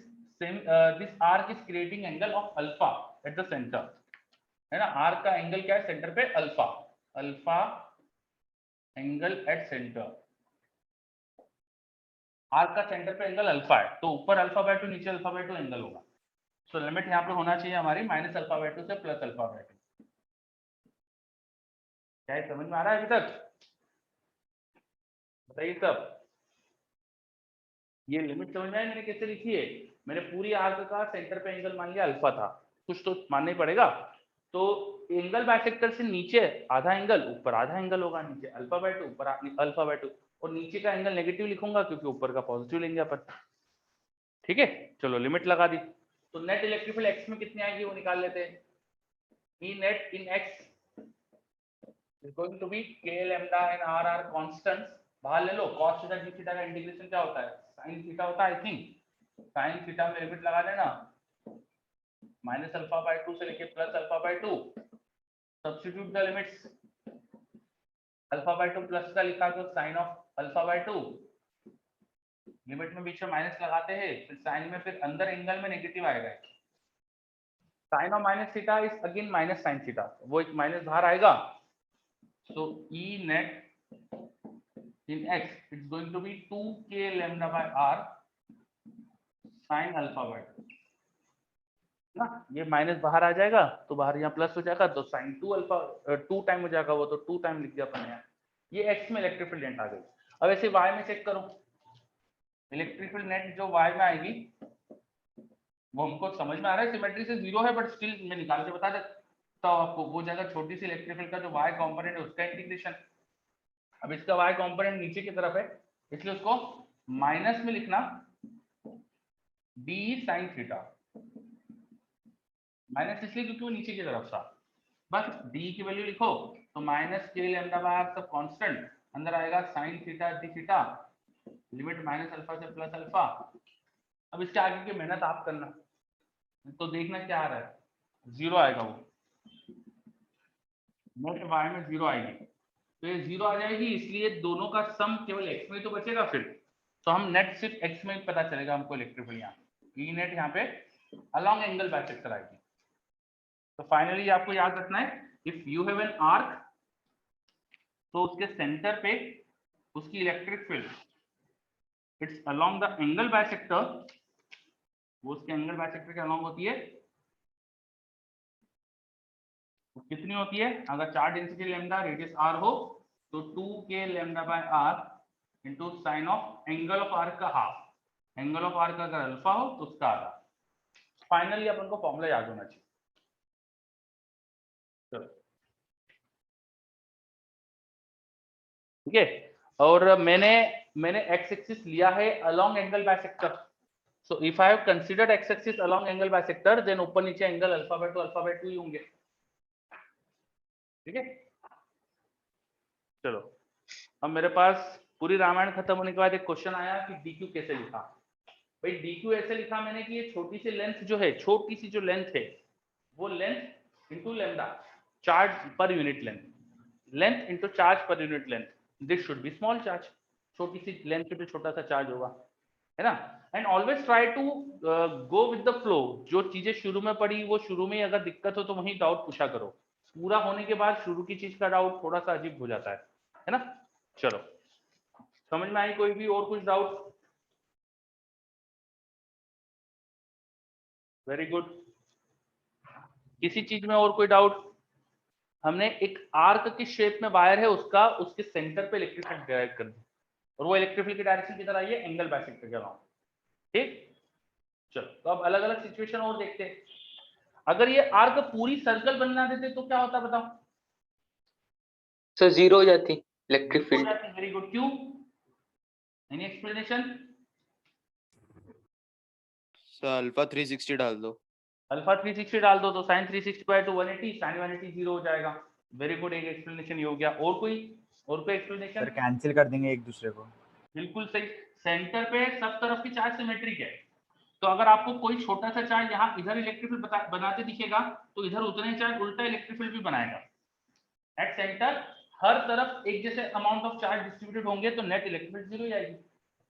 same, this arc is creating angle of alpha at the centre, है ना? आर्क का एंगल क्या है सेंटर पे? Alpha, alpha angle at centre. Arc का सेंटर पे एंगल अल्फा है तो ऊपर अल्फा बाय 2 नीचे अल्फा बाय 2 एंगल होगा। सो लिमिट यहाँ पे होना चाहिए हमारी माइनस अल्फा बाय 2 से प्लस अल्फा बाय 2। क्या ये समझ में आ रहा है अभी तक? बताइए सब। ये लिमिट समझ में आई मैंने कैसे लिखी है? मैंने पूरी आर्क का सेंटर पे एंगल मान लिया अल्फा था, कुछ तो मानना ही पड़ेगा। तो एंगल बाइसेक्टर से नीचे आधा एंगल, ऊपर आधा एंगल होगा। नीचे अल्फा बाय 2 ऊपर अल्फा बाय 2, और नीचे का एंगल नेगेटिव लिखूंगा क्योंकि ऊपर का पॉजिटिव लेंगे अपन। ठीक है, चलो लिमिट लगा दी। तो नेट इलेक्ट्रिक फील्ड एक्स में कितनी आएगी वो निकाल लेते हैं। E net in X is going to be k lambda and r are constants। बाहर ले लो, cos थीटा d थीटा का इंटीग्रेशन क्या होता है? sin थीटा होता है। आई थिंक sin थीटा में लिमिट लगा लेना, माइनस अल्फा बाय 2 से लेके plus alpha by 2। Substitute the limits, alpha by 2 plus का लिखा तो sin of alpha by 2, limit में बीच में माइनस लगाते हैं, फिर sin में फिर अंदर एंगल में नेगेटिव आएगा। sin of minus theta is again minus sin theta, वो एक माइनस बाहर आएगा। so E net in x it's going to be 2k lambda by r sin alpha by 2 ना। ये माइनस बाहर आ जाएगा तो बाहर यहाँ प्लस हो जाएगा तो sin 2 अल्फा 2 टाइम हो जाएगा, वो तो 2 टाइम लिख दिया अपन यहाँ। ये x में इलेक्ट्रिक फील्ड नेट आ गई। अब ऐसे y में चेक करो, इलेक्ट्रिक फील्ड नेट जो y में आएगी वो हमको समझ में आ रहा है सिमेट्री से 0 है, बट स्टिल मैं निकाल के बता देता हूँ आपको। वो जाएगा छोटी सी इलेक्ट्रिक फील्ड का जो y कंपोनेंट है उसका इंटीग्रेशन। अब इसका y कंपोनेंट नीचे की तरफ है इसलिए उसको माइनस में लिखना d sin थीटा, माइनस इसलिए क्योंकि वो नीचे की तरफ था। बस d की वैल्यू लिखो तो minus k lambda by r सब कांस्टेंट, अंदर आएगा sin theta d theta, limit minus alpha से प्लस अल्फा। अब इसके आगे की मेहनत आप करना, तो देखना क्या आ रहा है, 0 आएगा, वो नेट y में 0 आएगी तो ये 0 आ जाएगी, इसलिए दोनों का सम केवल x में तो बचेगा। फिर तो हम नेट सिर्फ x में पता चलेगा हमको इलेक्ट्रिक फील्ड। यहाँ ई नेट यहाँ पे अलोंग एंगल बाइसेक्टर आएगी। तो फाइनली आपको याद रखना है, if you have an arc तो उसके सेंटर पे उसकी electric field it's along the angle bisector, वो उसके एंगल बाइसेक्टर के अलोंग होती है। तो कितनी होती है? अगर charge density lambda radius r हो तो 2k lambda by r into sine of angle of arc का हाफ, एंगल ऑफ आर्क का अगर अल्फा हो तो उसका आधा। फाइनली अपन को फॉर्मूला याद होना चाहिए। चलो ठीक है। और मैंने एक्स एक्सिस लिया है along angle bisector. So if I have considered X axis along angle bisector then ऊपर नीचे एंगल अल्फा बाय टू ही होंगे। ठीक है। चलो अब मेरे पास पूरी रामायण खत्म होने के बाद एक क्वेश्चन आया कि डी क्यू कैसे लिखा। भाई डी क्यू ऐसे लिखा मैंने कि ये छोटी सी लेंथ जो है, छोटी सी जो लेंथ है वो length into lambda, charge per unit length, length into charge per unit length, this should B small charge. छोटी सी लेंथ पे छोटा सा चार्ज होगा, है ना। And always try to go with the flow. जो चीजें शुरू में पड़ी वो शुरू में अगर दिक्कत हो तो वहीं डाउट पूछा करो। पूरा होने के बाद शुरू की चीज का डाउट थोड़ा सा अजीब हो जाता है ना। चलो समझ में आई कोई भी और कुछ डाउट? Very good. किसी चीज में और कोई डाउट? हमने एक आर्क की शेप में वायर है, उसका उसके सेंटर पे इलेक्ट्रिक फील्ड डिराइव कर दी और वो इलेक्ट्रिक फील्ड की डायरेक्शन किधर आई है? एंगल बाइसेक्टर के अराउंड। ठीक। चलो तो अब अलग अलग सिचुएशन और देखते हैं। अगर ये आर्क पूरी सर्कल बना देते तो क्या होता बताओ? सर जीरो हो जाती इलेक्ट्रिक फील्ड। Very good. क्यों? Any explanation? सर अल्फा 360 डाल दो। अल्फा 360 डाल दो तो साइन 360 बाय 180, साइन 180 जीरो हो जाएगा। वेरी गुड, एक एक्सप्लेनेशन ये हो गया। और कोई एक्सप्लेनेशन? सर कैंसिल कर देंगे एक दूसरे को। बिल्कुल सही। सेंटर पे सब तरफ की चार्ज सिमेट्रिक है, तो अगर आपको कोई छोटा सा चार्ज यहाँ इधर इलेक्ट्रिक फील्ड बनाते दिखेगा तो इधर उतने चार्ज उल्टा इलेक्ट्रिक फील्ड भी बनाएगा। एट सेंटर हर तरफ एक जैसे अमाउंट ऑफ चार्ज डिस्ट्रीब्यूटेड होंगे तो नेट इलेक्ट्रिक फील्ड जीरो आएगी।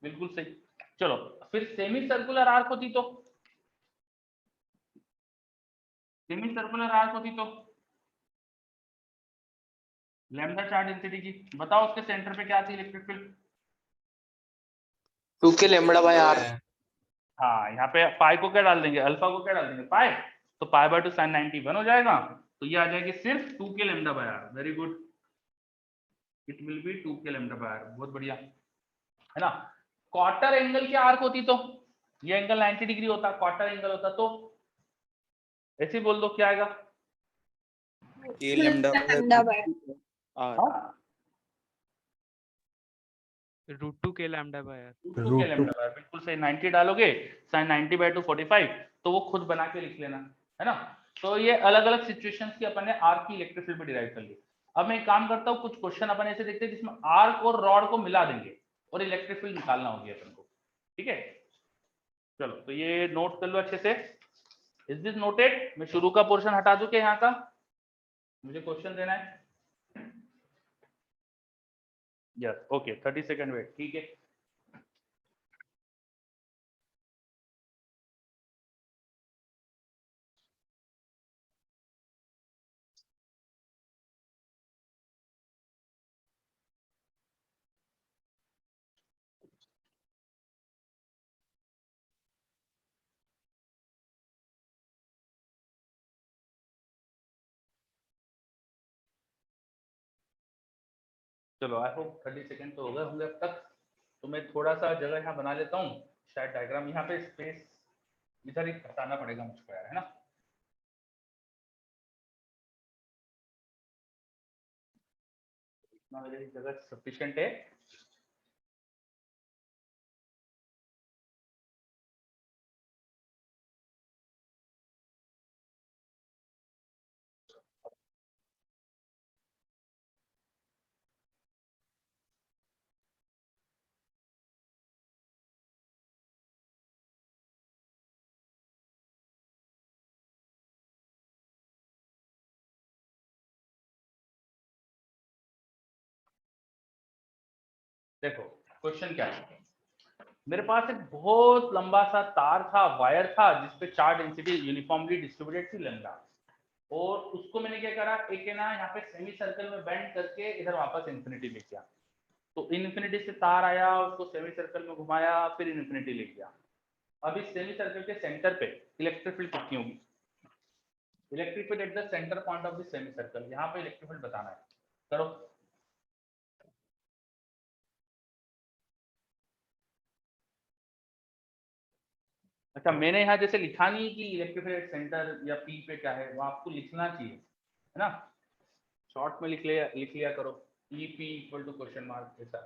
बिल्कुल सही। चलो फिर सेमी सर्कुलर आर्क होती तो, सेमी सर्कुलर आर्क होती तो लैम्डा चार्ज डेंसिटी की बताओ, उसके सेंटर पे क्या आती है electric field? 2k lambda by R. हाँ यहाँ पे पाई को क्या डाल देंगे, अल्फा को क्या डाल देंगे, पाई। तो पाई बाय 2 साइन 90 1 हो जाएगा, तो ये आ जाएगी सिर्फ 2k lambda by R. Very good, it will be 2k lambda by R. बहुत बढ़िया, है ना। क्वार्टर एंगल की आर्क होती तो ये एंगल 90 डिग्री होता, क्वार्टर एंगल होता तो ऐसे ही बोल दो क्या आएगा? k lambda by R. √2k lambda by R. √2k lambda by R, बिल्कुल सही। 90 डालोगे साइन 90 बाय 2 45, तो वो खुद बना के लिख लेना, है ना। तो ये अलग अलग सिचुएशंस की अपन ने आर्क की इलेक्ट्रिक फील्ड भी डिराइव कर ली। अब मैं एक काम करता हूँ, कुछ क्वेश्चन अपन ऐसे देखते हैं जिसमें आर्क और रॉड को मिला देंगे और इलेक्ट्रिक फील्ड निकालना होगी अपन को। ठीक है, चलो तो ये नोट कर लो अच्छे से। Is this noted? मैं शुरू का पोर्शन हटा दूं क्या यहाँ का? मुझे क्वेश्चन देना है। Yes okay, 30 second wait. ठीक है, चलो आई होप 30 सेकंड तो हो गए होंगे अब तक। तो मैं थोड़ा सा जगह यहाँ बना लेता हूँ, शायद डायग्राम यहाँ पे स्पेस इधर ही हटाना पड़ेगा मुझको यार, है ना। इतना मेरे लिए जगह सफिशिएंट है। देखो क्वेश्चन क्या है, मेरे पास एक बहुत लंबा सा तार था, वायर था, जिसपे चार्ज डेंसिटी यूनिफॉर्मली डिस्ट्रीब्यूटेड थी लैम्डा, और उसको मैंने क्या करा, एक है ना यहाँ पे सेमी सर्कल में बेंड करके इधर वापस इन्फिनिटी ले गया। तो इन्फिनिटी से तार आया, उसको सेमी सर्कल में घुमाया, फिर इन्फिनिटी ले गया। अब इस सेमी सर्कल के सेंटर पे इलेक्ट्रिक फील्ड कितनी होगी? Electric field at the centre point of the semi circle, यहाँ पे इलेक्ट्रिक फील्ड बताना है। करो। अच्छा मैंने यहाँ जैसे लिखा नहीं कि इलेक्ट्रिक फील्ड सेंटर या पी पे क्या है, वो आपको लिखना चाहिए। है ना, शॉर्ट में लिख लिया करो, EP equal to question mark ऐसा।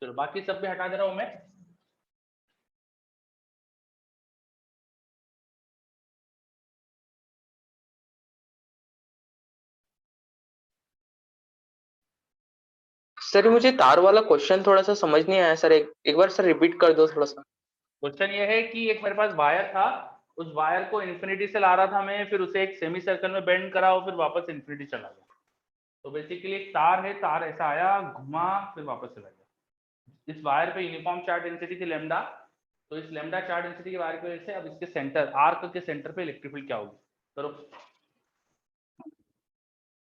चलो बाकी सब भी हटा दे रहा हूं मैं। सर ये मुझे तार वाला क्वेश्चन थोड़ा सा समझ नहीं आया सर, एक बार सर रिपीट कर दो थोड़ा सा। क्वेश्चन ये है कि एक मेरे पास वायर था, उस वायर को इन्फिनिटी से ला रहा था मैं, फिर उसे एक सेमी सर्कल में बेंड करा और फिर वापस इन्फिनिटी चला गया। तो बेसिकली एक तार है, तार ऐसा आया, घुमा, फिर वापस चला गया। इस वायर पे यूनिफॉर्म चार्ज डेंसिटी थी लैम्डा, तो इस लैम्डा चार्ज डेंसिटी के वायर की वजह से अब इसके सेंटर आर्क के सेंटर पे इलेक्ट्रिक फील्ड क्या होगी, करो।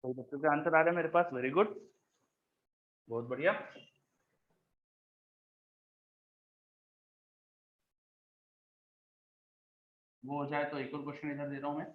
तो बच्चों का आंसर आ रहा है मेरे पास, वेरी गुड, बहुत बढ़िया। वो हो जाए तो एक और क्वेश्चन इधर दे रहा हूं मैं।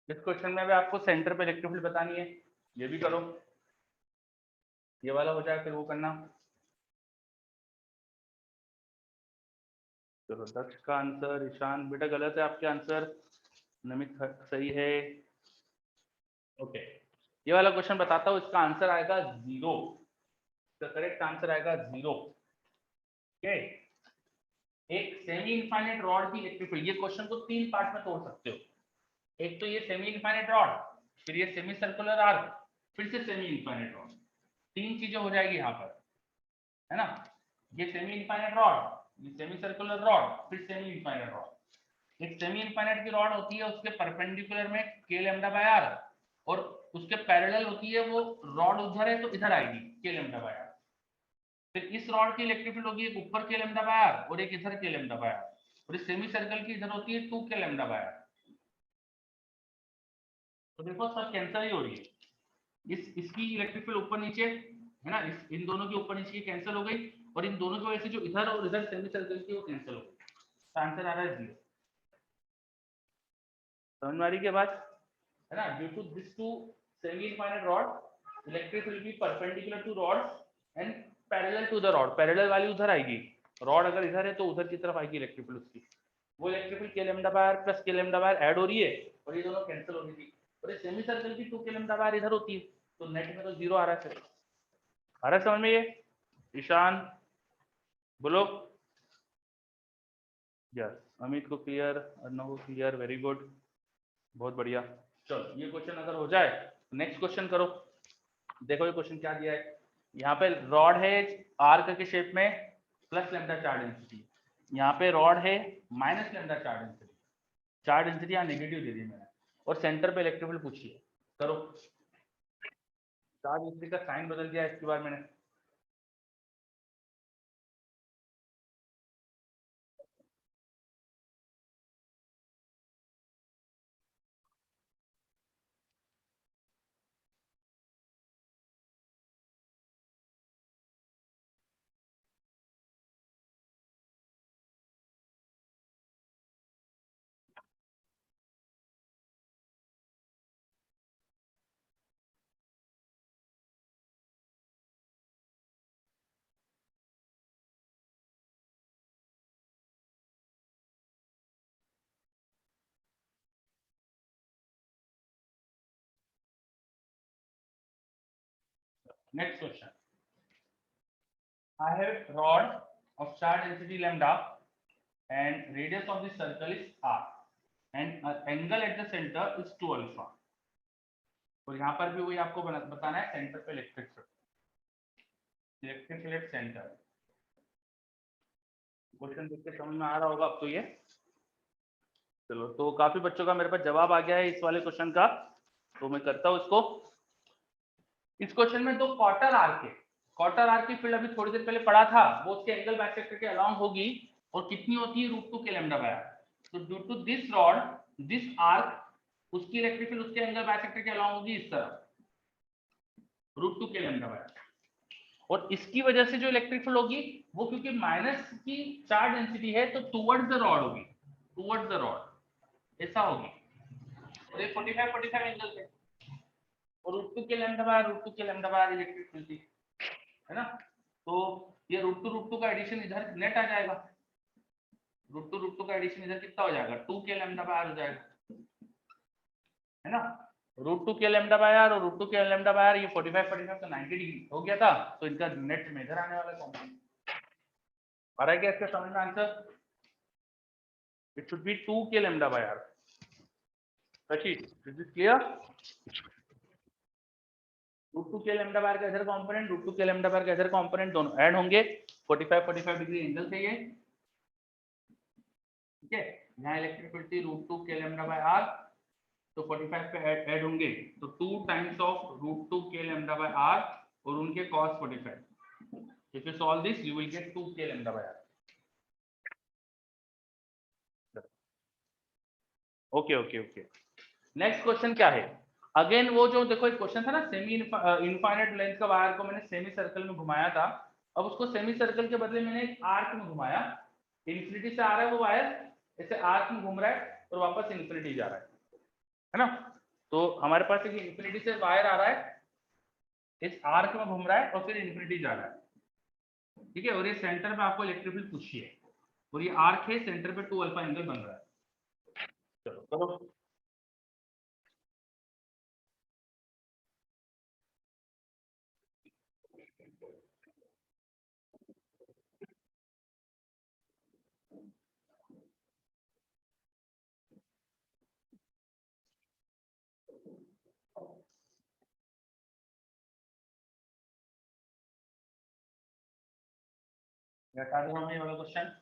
इस क्वेश्चन में भी आपको सेंटर पे इलेक्ट्रिक फील्ड बतानी है, ये भी करो। ये वाला हो जाए फिर वो करना। चलो दक्ष का आंसर, ईशान बेटा गलत है आपके आंसर, नमित सही है। ओके, ये वाला क्वेश्चन बताता हूँ, इसका आंसर आएगा 0, इसका करेक्ट आंसर आएगा 0। ओके, एक सेमी इनफाइनाइट रॉड की इलेक्ट्रिक फील्ड, ये क्वेश्चन को 3 पार्ट में तोड़ सकते हो। एक तो ये सेमी इनफाइनाइट रॉड, फिर ये सेमी सर्कुलर आर्क, फिर से सेमी इनफाइनाइट रॉड, 3 चीजें हो जाएगी यहाँ पर, है ना। ये सेमी इनफाइनाइट रॉड, ये सेमी सर्कुलर रॉड, फिर सेमी इनफाइनाइट रॉड। एक सेमी इनफाइनाइट की रॉड होती है, उसके परपेंडिकुलर में k लैम्डा बाय r, और उसके पैरेलल होती है, वो रॉड उधर है तो इधर आएगी k लैम्डा बाय r। फिर इस रॉड की इलेक्ट्रिक फील्ड होगी एक ऊपर k लैम्डा बाय r और एक इधर k लैम्डा बाय r, और इस सेमी सर्कल की इधर होती है 2k लैम्डा बाय r। तो देखो सब कैंसिल ही हो रही है, इसकी इलेक्ट्रिक फील्ड ऊपर नीचे है ना, इन दोनों की ऊपर नीचे की कैंसिल हो गई, और इन दोनों की वजह से जो इधर और इधर सेमी सर्कल की वो कैंसिल हो गई, तो आंसर आ रहा है 0। समझ में आ रही है बात, है ना। Due to this two semi infinite rod, electric field be perpendicular to rods and parallel to the rod, parallel वाली उधर आएगी, रॉड अगर इधर है तो उधर की तरफ आएगी इलेक्ट्रिक फील्ड उसकी, वो electric field k lambda by r plus k lambda by r add हो रही है, और ये दोनों कैंसिल हो रही थी, और ये सेमी सर्कल की 2k लैम्डा बाय r इधर होती है, तो नेट में तो 0 आ रहा है। आ रहा है समझ में ये, ईशान बोलो। यस, अमित को क्लियर, अर्णव को क्लियर, वेरी गुड, बहुत बढ़िया। चलो ये क्वेश्चन अगर हो जाए, नेक्स्ट क्वेश्चन करो। देखो ये क्वेश्चन क्या दिया है, यहाँ पे रॉड है आर्क के शेप में प्लस लैम्डा चार्ज डेंसिटी, यहाँ पे रॉड है minus lambda charge density, charge density यहाँ नेगेटिव दे दी मैंने, और सेंटर पे इलेक्ट्रिक फील्ड पूछी है, करो। चार्ज डेंसिटी का साइन बदल दिया इसके बाद मैंने। Next question. I have rod of charge density lambda and radius of the circle is r and angle at the center is 2 alpha. और यहाँ पर भी वही आपको बताना है, सेंटर पे इलेक्ट्रिक फील्ड सेंटर। क्वेश्चन देख के समझ में आ रहा होगा अब तो ये। चलो तो काफी बच्चों का मेरे पास जवाब आ गया है इस वाले क्वेश्चन का, तो मैं करता हूँ इसको। इस क्वेश्चन में दो क्वार्टर आर्क की फील्ड अभी थोड़ी देर पहले पढ़ा था, वो उसके एंगल बाइसेक्टर के अलोंग होगी, और कितनी होती है √2 k lambda by r। So due to this rod, this arc, उसकी इलेक्ट्रिक फील्ड उसके एंगल बाइसेक्टर के अलाउंग होगी इस तरह √2 k लैम्डा बाय r। और इसकी वजह से जो इलेक्ट्रिक फील्ड होगी वो क्योंकि माइनस की चार्ज डेंसिटी है तो टुवर्ड्स द रॉड होगी, टुवर्ड्स द रॉड ऐसा होगी। और ये 45 एंगल पे और √2 k lambda by r electric field थी, है ना। तो ये √2 का एडिशन इधर नेट आ जाएगा, √2 का एडिशन इधर कितना हो जाएगा 2 k लैम्डा बाय r हो जाएगा, है ना। √2 k लैम्डा बाय r और √2 k लैम्डा बाय r ये 45 तो 90 डिग्री हो गया था, तो इनका नेट में इधर आने वाला कॉम्पोनेंट आ रहा है क्या इसका समझ में answer? It should B 2 k lambda by r। Rashid, is this clear? √2 k lambda by r का इधर component, √2 k lambda by r का इधर कंपोनेंट दोनों ऐड होंगे, 45 डिग्री एंगल से ये, ठीक है। यहाँ इलेक्ट्रिक फील्ड थी √2 k लैम्डा बाय r, तो 45 पे ऐड होंगे तो 2 times of √2 k lambda by r और उनके cos 45। If you solve this you will get 2 k lambda by r। Okay. Next question क्या है? अगेन वो जो देखो एक क्वेश्चन था ना, सेमी इनफाइनाइट लेंथ का वायर को मैंने सेमी सर्कल में घुमाया था, अब उसको सेमी सर्कल के बदले मैंने एक आर्क में घुमाया, इन्फिनिटी से आ रहा है वो वायर, ऐसे आर्क में घूम रहा है और वापस इन्फिनिटी जा रहा है ना। तो हमारे पास एक इन्फिनिटी से वायर आ रहा है, इस आर्क में घूम रहा है और फिर इन्फिनिटी जा रहा है, ठीक है। और ये सेंटर पे आपको इलेक्ट्रिक फील्ड पूछी है और ये आर्क है, सेंटर पे 2 अल्फा एंगल बन रहा है। चलो करो। हटा दो हमें ये वाला क्वेश्चन।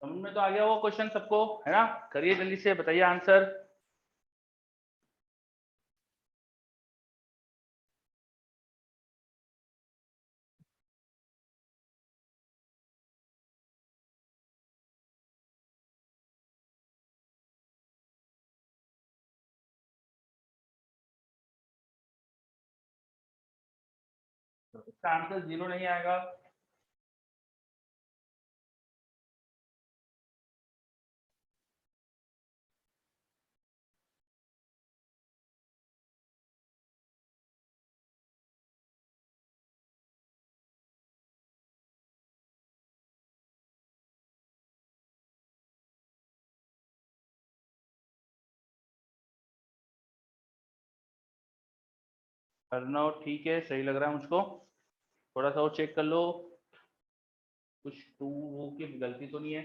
समझ में तो आ गया वो क्वेश्चन सबको, है ना? करिए जल्दी से, बताइए आंसर। इसका आंसर 0 नहीं आएगा। करना ठीक है, सही लग रहा है मुझको। थोड़ा सा और चेक कर लो, कुछ टू की गलती तो नहीं है।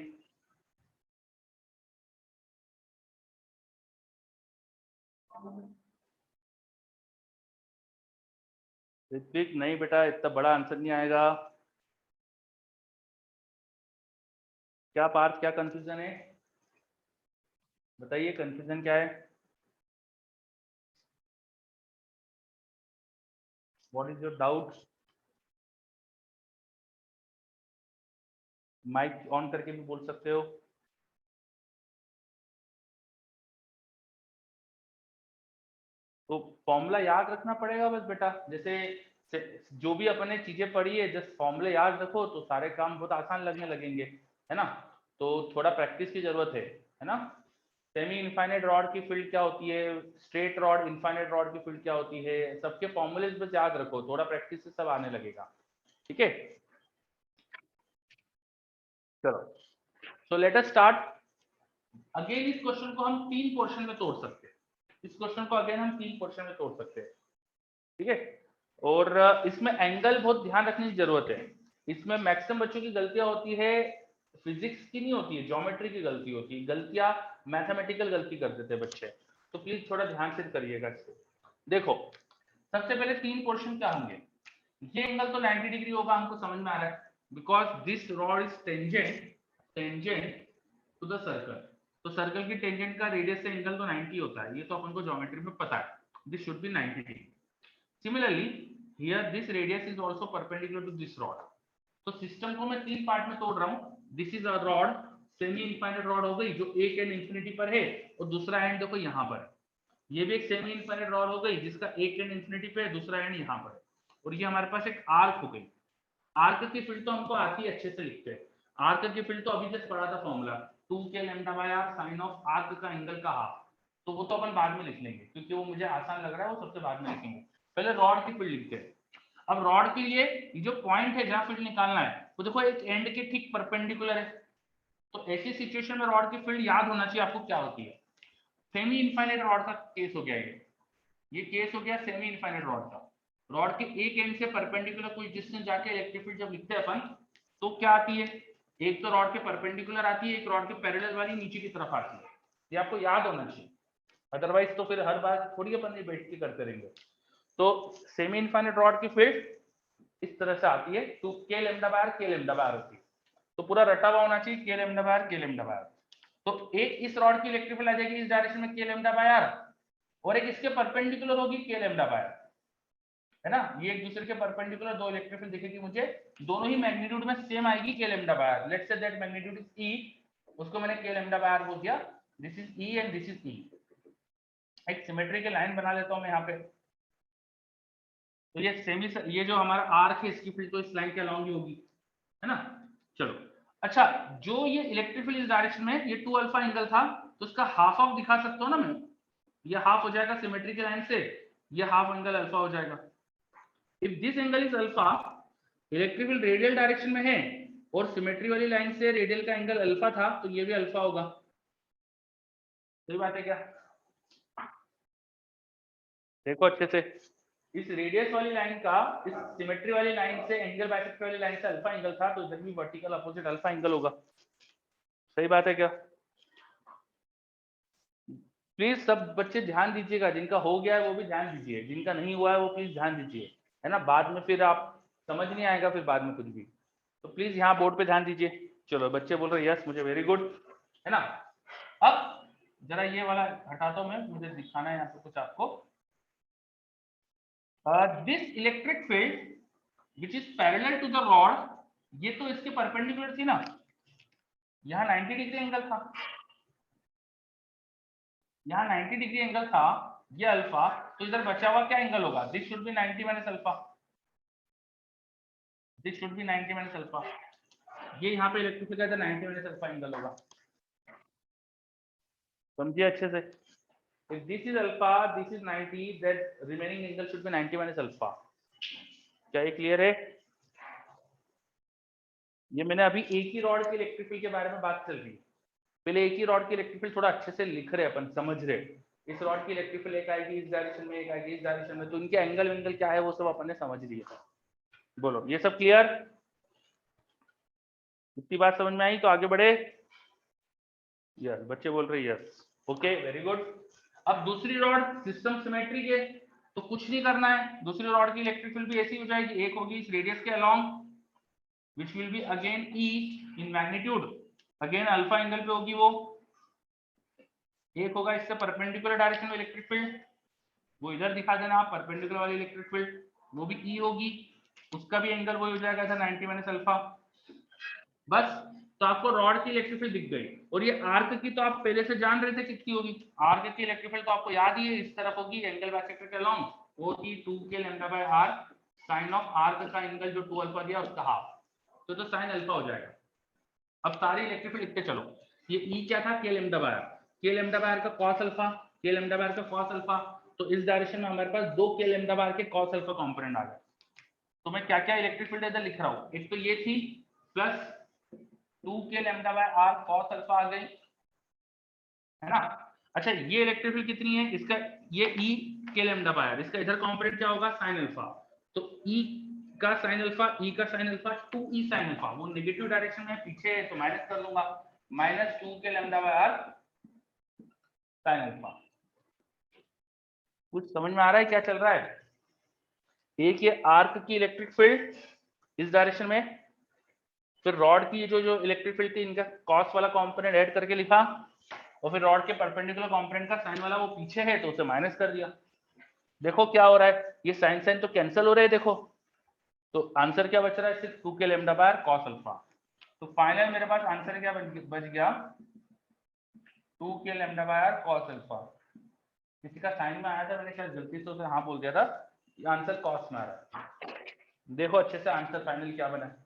ऋत्विक, नहीं बेटा, इतना बड़ा आंसर नहीं आएगा। क्या पार्थ, क्या कंफ्यूजन है? बताइए कंफ्यूजन क्या है? What is your doubt? Mic on करके भी बोल सकते हो। तो फॉर्मूला याद रखना पड़ेगा बस बेटा, जैसे जो भी अपने चीजें पढ़ी है जस्ट फॉर्मूले याद रखो तो सारे काम बहुत आसान लगने लगेंगे, है ना। तो थोड़ा प्रैक्टिस की जरूरत है ना। सेमी इनफाइनाइट रॉड की फील्ड क्या होती है, स्ट्रेट रॉड इनफाइनाइट रॉड की फील्ड क्या होती है, सबके फॉर्मूले बस याद रखो, थोड़ा प्रैक्टिस से सब आने लगेगा, ठीक है। चलो, so let us start. Again इस क्वेश्चन को हम 3 पोर्शन में तोड़ सकते हैं। इस क्वेश्चन को अगेन हम 3 पोर्शन में तोड़ सकते हैं, ठीक है। और इसमें एंगल बहुत ध्यान रखने की जरूरत है। इसमें मैक्सिमम बच्चों की गलतियां होती है, फिजिक्स की नहीं होती है, ज्योमेट्री की गलती होती है, गलतियां मैथमेटिकल गलती कर देते हैं बच्चे। तो प्लीज थोड़ा ध्यान से करिएगा इसको। देखो, सबसे पहले 3 पोर्शन क्या होंगे। ये एंगल तो 90 डिग्री होगा, हमको समझ में आ रहा है, because this rod is tangent to the circle. तो सर्कल की टेंजेंट का रेडियस से एंगल तो 90 होता है, ये तो अपन को ज्योमेट्री में पता है। This should be 90 degree. Similarly here this radius is also perpendicular to this rod. तो सिस्टम को मैं 3 पार्ट में तोड़ रहा हूँ। This is a rod, semi infinite rod हो गई, जो एक एंड इंफिनिटी पर है, और दूसरा एंड देखो यहाँ पर। ये भी एक सेमी इनफाइनाइट रॉड हो गई, जिसका एक एंड इंफिनिटी पे है, दूसरा एंड यहाँ पर। और ये हमारे पास एक आर्क हो गई। आर्क की फील्ड तो हमको आती है, अच्छे से लिखते हैं। आर्क की फील्ड तो अभी जस्ट पढ़ा था formula, 2k lambda by r sine of arc का एंगल का हाफ। तो वो तो अपन बाद में लिख लेंगे, क्योंकि वो मुझे आसान लग रहा है, वो सबसे बाद में लिखेंगे। पहले रॉड की फील्ड लिखते हैं। अब रॉड के लिए जो पॉइंट है जहां फील्ड निकालना है, वो देखो एक एंड के ठीक परपेंडिकुलर है। तो ऐसी सिचुएशन में रॉड की फील्ड याद होना चाहिए आपको क्या होती है। सेमी इनफाइनाइट रॉड का केस हो गया, ये केस हो गया सेमी इनफाइनाइट रॉड का। रॉड के एक एंड से परपेंडिकुलर कोई डिस्टेंस जाके इलेक्ट्रिक फील्ड जब लिखते हैं अपन, तो क्या आती है, एक तो रॉड के परपेंडिकुलर आती है, एक रॉड के पैरेलल वाली नीचे की तरफ आती है। ये आपको याद होना चाहिए, अदरवाइज तो फिर हर बार थोड़ी अपन नहीं बैठ के करते रहेंगे। तो सेमी इनफाइनाइट रॉड की फील्ड इस तरह से आती है, तो k lambda by r, k lambda by r होती है। तो पूरा रटा हुआ होना चाहिए, k lambda by r, k lambda by r। तो एक इस रॉड की इलेक्ट्रिक फील्ड आ जाएगी इस डायरेक्शन में k लैम्डा बाय r, और एक इसके परपेंडिकुलर होगी k लैम्डा बाय r, है ना। ये एक दूसरे के परपेंडिकुलर दो इलेक्ट्रिक फील्ड दिखेगी मुझे, दोनों ही मैग्नीट्यूड में सेम आएगी k lambda by r। Let's say that magnitude is e, उसको मैंने k लैम्डा बाय r बोल दिया। This is e and this is e। एक सिमेट्री की लाइन बना लेता हूं मैं यहाँ पे। तो ये जो हमारा आर्क है, इसकी फील्ड तो इस लाइन के अलोंग ही होगी, है ना। चलो, अच्छा, जो ये इलेक्ट्रिक फील्ड इस डायरेक्शन में, ये 2 अल्फा एंगल था, तो इसका हाफ ऑफ दिखा सकता हूँ ना मैं। ये हाफ हो जाएगा सिमेट्री की लाइन से, ये हाफ एंगल अल्फा हो जाएगा। If this angle is alpha, electric field radial direction में है, और सिमेट्री वाली लाइन से रेडियल का एंगल अल्फा था, तो ये भी अल्फा होगा। सही बात है क्या? देखो अच्छे से, इस रेडियस वाली लाइन का इस सिमेट्री वाली लाइन से एंगल बाइसेक्ट वाली लाइन से अल्फा एंगल था, तो इधर भी वर्टिकल अपोजिट अल्फा एंगल होगा। सही बात है क्या? प्लीज सब बच्चे ध्यान दीजिएगा, जिनका हो गया है वो भी ध्यान दीजिए, जिनका नहीं हुआ है वो प्लीज ध्यान दीजिए, है ना। बाद में फिर आप समझ नहीं आएगा फिर बाद में कुछ भी, तो प्लीज यहाँ बोर्ड पे ध्यान दीजिए। चलो, बच्चे बोल रहे यस, मुझे वेरी गुड, है ना। अब जरा ये वाला हटाता हूं मैं, मुझे दिखाना है यहाँ पे कुछ आपको। This electric field which is parallel to the rod, ये तो इसके परपेंडिकुलर थी ना, यहाँ 90 डिग्री एंगल था, यहाँ 90 डिग्री एंगल था, ये अल्फा, तो इधर बचा हुआ क्या एंगल होगा? This should be 90 minus alpha, this should be 90 minus alpha. ये यहाँ पे इलेक्ट्रिक फील्ड का 90 माइनस अल्फा एंगल होगा, समझिए अच्छे से। If this is alpha, this is 90, that remaining angle should be 90 minus alpha. क्या ये क्लियर है? ये मैंने अभी एक ही रॉड के इलेक्ट्रिक फील्ड के बारे में बात चल रही है। पहले एक ही रॉड की इलेक्ट्रिक फील्ड थोड़ा अच्छे से लिख रहे अपन, समझ रहे। इस रॉड की इलेक्ट्रिक फील्ड एक आएगी इस डायरेक्शन में, एक आएगी इस डायरेक्शन में, तो इनके एंगल क्या है वो सब अपन ने समझ लिया। बोलो, ये सब क्लियर? इतनी बात समझ में आई तो आगे बढ़े। यस, बच्चे बोल रहे यस, ओके, वेरी गुड। अब दूसरी रॉड, सिस्टम सिमेट्रिक है, तो कुछ नहीं करना है, दूसरी रॉड की इलेक्ट्रिक फील्ड भी ऐसी हो जाएगी, एक होगी इस रेडियस के along, which will be again E in magnitude, again alpha angle पे होगी वो। एक होगा इससे परपेंडिकुलर डायरेक्शन में इलेक्ट्रिक फील्ड, वो इधर दिखा देना आप, परपेंडिकुलर वाली इलेक्ट्रिक फील्ड, वो भी ई होगी, उसका भी एंगल वही हो जाएगा 90 माइनस अल्फा। बस, तो आपको रॉड की इलेक्ट्रिक फील्ड दिख गई। और ये आर्क की तो आप पहले से जान रहे थे कितनी होगी, आर्क की इलेक्ट्रिक फील्ड तो आपको याद ही है, इस तरफ होगी एंगल बाइसेक्टर के अलोंग, वो थी 2k lambda by r sine of arc का एंगल जो 2 अल्फा दिया उसका हाफ, तो साइन अल्फा हो जाएगा। अब सारी इलेक्ट्रिक फील्ड लिखते चलो। ये e क्या था? k lambda by r, k lambda by r का cos alpha, k lambda by r का cos अल्फा, तो इस डायरेक्शन में हमारे पास 2 k लैम्डा बाय r के cos अल्फा कंपोनेंट आ गए। तो मैं क्या क्या इलेक्ट्रिक फील्ड इधर लिख रहा हूँ, एक तो ये थी plus 2k lambda by r cos alpha आ गई, है ना। अच्छा ये इलेक्ट्रिक फील्ड कितनी है, इसका ये e k lambda by r, इसका इधर कंपोनेंट क्या होगा sin अल्फा, तो e का sin अल्फा, e का sin alpha 2e sin alpha, वो नेगेटिव डायरेक्शन में पीछे है तो माइनस कर लूंगा, minus 2k lambda by r sin alpha. कुछ समझ में आ रहा है क्या चल रहा है? एक ये आर्क की इलेक्ट्रिक फील्ड इस डायरेक्शन में, फिर रॉड की जो इलेक्ट्रिक फील्ड थी इनका कॉस वाला कंपोनेंट ऐड करके लिखा, और फिर रॉड के परपेंडिकुलर कंपोनेंट का साइन वाला वो पीछे है तो उसे माइनस कर दिया। देखो क्या हो रहा है, ये साइन साइन तो कैंसिल हो रहे हैं देखो, तो आंसर क्या बच रहा है, सिर्फ 2k lambda bye cos alpha. तो फाइनल मेरे पास आंसर क्या बच गया, 2k lambda bye cos alpha. किसी का साइन में आया था, मैंने शायद गलती से उसे हाँ बोल दिया था, ये आंसर कॉस में आ रहा है। देखो अच्छे से आंसर फाइनल क्या बना है।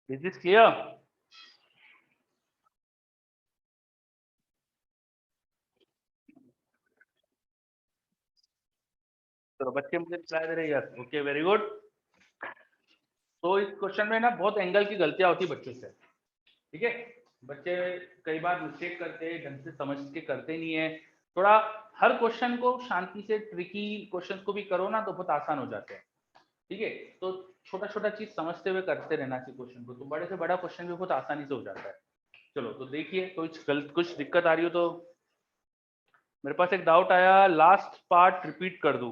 Is this clear? तो बच्चे मुझे रिप्लाई दे रहे हैं यस, ओके वेरी गुड। तो इस क्वेश्चन में ना बहुत एंगल की गलतियां होती बच्चों से, ठीक है। बच्चे कई बार मिस्टेक करते हैं, ढंग से समझ के करते नहीं है। थोड़ा हर क्वेश्चन को शांति से, ट्रिकी क्वेश्चन को भी करो ना तो बहुत आसान हो जाते हैं, ठीक है। तो छोटा छोटा चीज समझते हुए करते रहना चाहिए क्वेश्चन को, तो बड़े से बड़ा क्वेश्चन भी बहुत आसानी से हो जाता है। चलो तो देखिए, कुछ दिक्कत आ रही हो तो, मेरे पास एक डाउट आया, लास्ट पार्ट रिपीट कर दूं,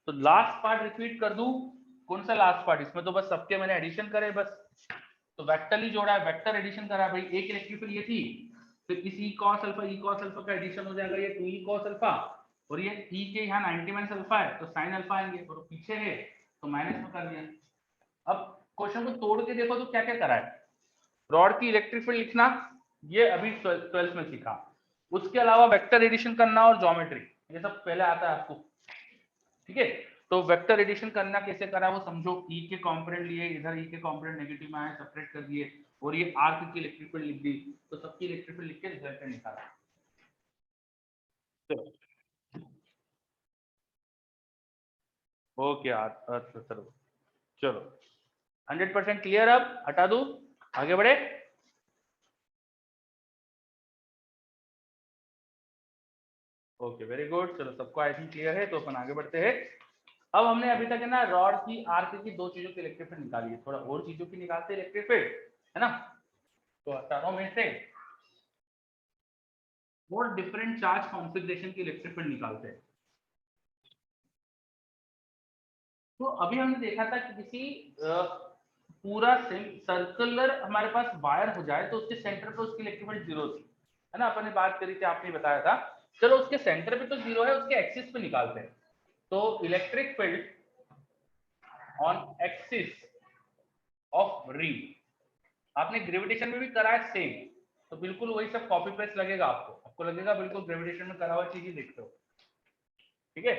तो लास्ट पार्ट रिपीट कर दूं, कौन सा लास्ट पार्ट, इसमें तो बस सबके मैंने एडिशन करे बस, तो वेक्टर ही जोड़ा है, वेक्टर एडिशन करा भाई। एक इलेक्ट्रिक फील्ड ये थी, फिर इस e cos अल्फा का एडिशन हो जाएगा, ये 2e cos अल्फा, और ये e के यहाँ 90 माइनस अल्फा है तो sin अल्फा आएंगे, और पीछे है तो माइनस में कर दिया। अब क्वेश्चन को तोड़ के देखो तो क्या क्या करा है, रॉड की इलेक्ट्रिक फील्ड लिखना ये अभी 12th में सीखा, उसके अलावा वेक्टर एडिशन करना और ज्योमेट्री, ये सब पहले आता है आपको, ठीक है। तो वेक्टर एडिशन करना कैसे करा वो समझो, ई के कंपोनेंट लिए, इधर ई के कंपोनेंट नेगेटिव में आए, सेपरेट कर दिए, और ये आर्क की इलेक्ट्रिक फील्ड लिख दी, तो सबकी इलेक्ट्रिक फील्ड लिख के रिजल्ट निकाला। ओके चलो चलो 100% क्लियर, अब हटा दूं, आगे बढ़े। ओके वेरी गुड, चलो सबको आई थिंक क्लियर है, तो अपन आगे बढ़ते हैं। अब हमने अभी तक है ना रॉड की, आर्क की, दो चीजों की इलेक्ट्रिक फील्ड निकाली है, थोड़ा और चीजों की निकालते हैं इलेक्ट्रिक फील्ड, है ना। तो चारों में से और डिफरेंट चार्ज कॉन्फ़िगरेशन की इलेक्ट्रिक फील्ड निकालते हैं। तो अभी हमने देखा था कि किसी पूरा सर्कुलर हमारे पास वायर हो जाए तो उसके सेंटर पे उसकी इलेक्ट्रिक फील्ड जीरो थी, है ना, अपन ने बात करी थी, आपने बताया था। चलो उसके सेंटर पे तो जीरो है, उसके एक्सिस पे निकालते हैं। तो electric field on axis of ring, आपने ग्रेविटेशन में भी करा है सेम, तो बिल्कुल वही सब कॉपी पेस्ट लगेगा आपको लगेगा बिल्कुल ग्रेविटेशन में करा हुआ चीज ही देखते हो, ठीक है।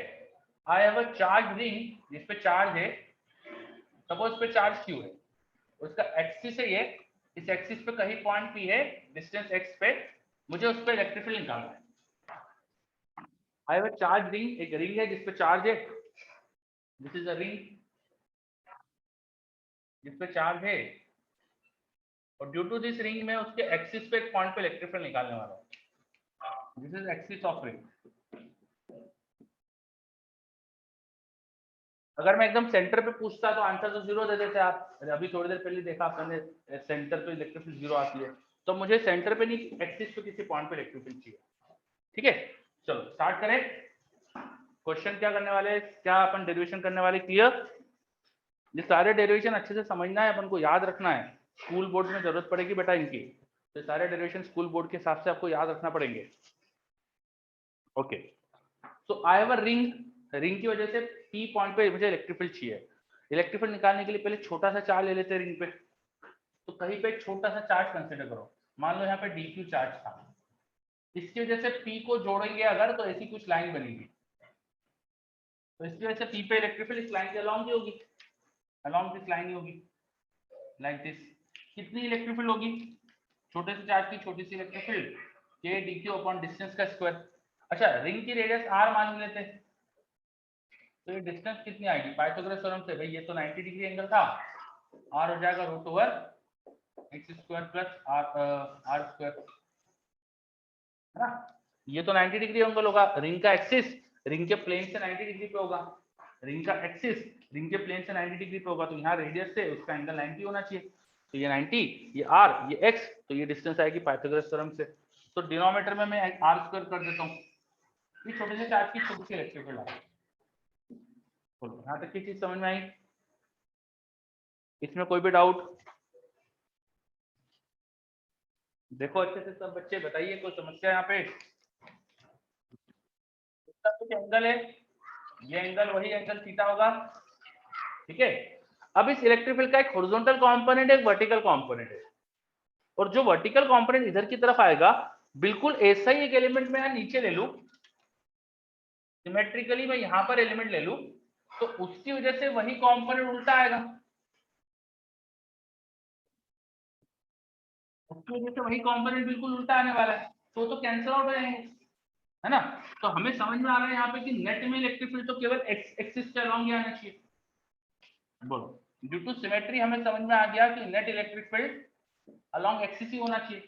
आई हैव अ चार्ज रिंग जिसपे चार्ज है, सपोज पे चार्ज क्यू है, उसका एक्सिस है ये, इस एक्सिस पे कहीं पॉइंट पी है, डिस्टेंस एक्स पे, मुझे उस पे इलेक्ट्रिक फील्ड निकालना है। आई हैव अ चार्ज रिंग, एक रिंग है जिसपे चार्ज है, दिस इज अ रिंग जिसपे चार्ज है, और ड्यू टू दिस रिंग में उसके एक्सिस पे एक पॉइंट पे इलेक्ट्रिक फील्ड निकालने वाला हूं, this is axis of ring. अगर मैं एकदम सेंटर पे पूछता तो आंसर तो जीरो दे देते आप, अभी थोड़ी देर पहले देखा आपने सेंटर पे इलेक्ट्रिक फील्ड जीरो आती है, तो मुझे सेंटर पे नहीं, एक्सिस पे किसी पॉइंट पे इलेक्ट्रिक फील्ड चाहिए, ठीक है। चलो स्टार्ट करें, क्वेश्चन क्या करने वाले, क्या अपन डेरिवेशन करने वाले, क्लियर। ये सारे डेरिवेशन अच्छे से समझना है, अपन को याद रखना है, स्कूल बोर्ड में जरूरत पड़ेगी बेटा इनकी, तो सारे डेरिवेशन स्कूल बोर्ड के हिसाब से आपको याद रखना पड़ेंगे। ओके, तो आई हैव अ रिंग, रिंग की वजह से पी पॉइंट पे मुझे इलेक्ट्रिक फील्ड चाहिए। इलेक्ट्रिक फील्ड निकालने के लिए पहले छोटा सा चार्ज ले लेते हैं रिंग पे, तो कहीं पे एक छोटा सा चार्ज कंसीडर करो, मान लो यहाँ पे dq चार्ज था, इसकी वजह से p को जोड़ेंगे अगर तो ऐसी कुछ लाइन बनेगी, तो इसकी वजह से p पे इलेक्ट्रिक फील्ड इस लाइन के अलोंग ही होगी, अलोंग दिस लाइन ही होगी, लाइक दिस। कितनी इलेक्ट्रिक फील्ड होगी, छोटे से चार्ज की छोटी सी electric field, k dq upon distance का स्क्वायर। अच्छा रिंग की रेडियस r मान लेते हैं, तो ये डिस्टेंस कितनी आएगी, पाइथागोरस थ्योरम से भाई, ये तो 90 डिग्री एंगल था, r हो जाएगा root over X square plus are square, है ना। ये तो 90 डिग्री एंगल होगा, रिंग का एक्सिस रिंग के प्लेन से 90 डिग्री पे होगा, रिंग का एक्सिस रिंग के प्लेन से 90 डिग्री पे होगा, तो यहाँ रेडियस से उसका एंगल 90 होना चाहिए। तो ये 90, ये r, ये x, तो ये डिस्टेंस आएगी पाइथागोरस थ्योरम से। तो डिनोमिनेटर में मैं r स्क्वायर कर देता हूँ। ये छोटे से चार्ज की छोटी सी इलेक्ट्रिक फील्ड है। बोलो यहाँ तक की चीज समझ में आई? इसमें कोई भी डाउट? देखो अच्छे से सब बच्चे बताइए, कोई समस्या यहाँ पे? इसका कुछ एंगल है, ये एंगल वही एंगल थीटा होगा, ठीक है। अब इस इलेक्ट्रिक फील्ड का एक हॉरिजॉन्टल कंपोनेंट है, एक वर्टिकल कंपोनेंट है, और जो वर्टिकल कंपोनेंट इधर की तरफ आएगा बिल्कुल ऐसा ही एक एलिमेंट मैं यहाँ नीचे ले लूं, सिमेट्रिकली मैं यहाँ पर एलिमेंट ले लूं, तो उसकी वजह से वही कंपोनेंट उल्टा आएगा, उसकी वजह से वही कंपोनेंट बिल्कुल उल्टा आने वाला है, तो कैंसिल आउट हो जाएंगे, है ना। तो हमें समझ में आ रहा है यहाँ पे कि नेट में इलेक्ट्रिक फील्ड तो केवल एक्स एक्सिस के अलोंग ही आना चाहिए। बोलो, ड्यू टू सिमेट्री हमें समझ में आ गया कि net electric field along axis ही होना चाहिए।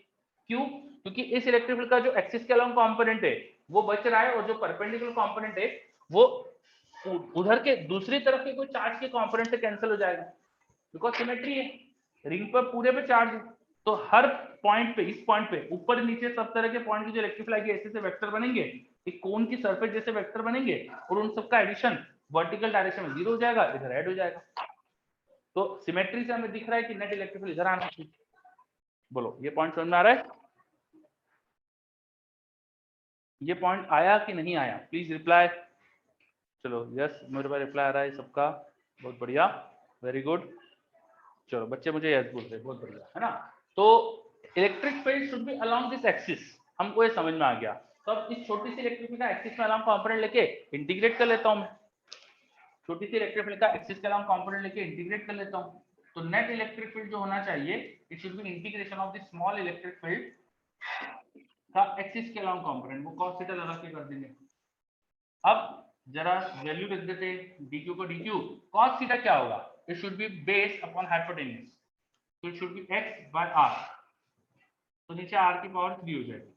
क्यों? क्योंकि इस इलेक्ट्रिक फील्ड का जो एक्सिस के अलोंग कंपोनेंट है वो बच रहा है, और जो परपेंडिकुलर कंपोनेंट है वो उधर के दूसरी तरफ के कोई चार्ज के कंपोनेंट से कैंसिल हो जाएगा, बिकॉज सिमेट्री है, रिंग पर पूरे पे चार्ज है, तो हर पॉइंट पे, इस पॉइंट पे ऊपर नीचे सब तरह के पॉइंट की जो इलेक्ट्रिक फील्ड ऐसे से वेक्टर बनेंगे, एक कोन की सरफेस जैसे वेक्टर बनेंगे, और उन सबका एडिशन वर्टिकल डायरेक्शन में 0 हो जाएगा, इधर ऐड हो जाएगा। तो सिमेट्री से हमें दिख रहा है कि नेट इलेक्ट्रिक फील्ड इधर आना चाहिए। बोलो, ये पॉइंट समझ में आ रहा है? ये पॉइंट आया कि नहीं आया? Please reply. चलो यस, मेरे पास रिप्लाई आ रहा है सबका, बहुत बढ़िया, वेरी गुड। चलो बच्चे मुझे यस बोल रहे, बहुत बढ़िया, है ना। तो electric field should be along this axis, हमको ये समझ में आ गया। तो अब इस छोटी सी इलेक्ट्रिक फील्ड का एक्सिस में अलोंग कंपोनेंट लेके इंटीग्रेट कर लेता हूं मैं, छोटी सी इलेक्ट्रिक फील्ड का एक्सिस के अलोंग कंपोनेंट लेके इंटीग्रेट कर लेता हूं। तो नेट इलेक्ट्रिक फील्ड जो होना चाहिए, it should B integration of the small electric field का एक्सिस के अलोंग कंपोनेंट, वो cos थीटा लगा के कर देंगे। अब जरा वैल्यू लिख देते हैं, dq को dq, cos थीटा क्या होगा? It should be based upon hypotenuse, तो it should be x by r, तो नीचे r की पावर 3 हो जाएगी।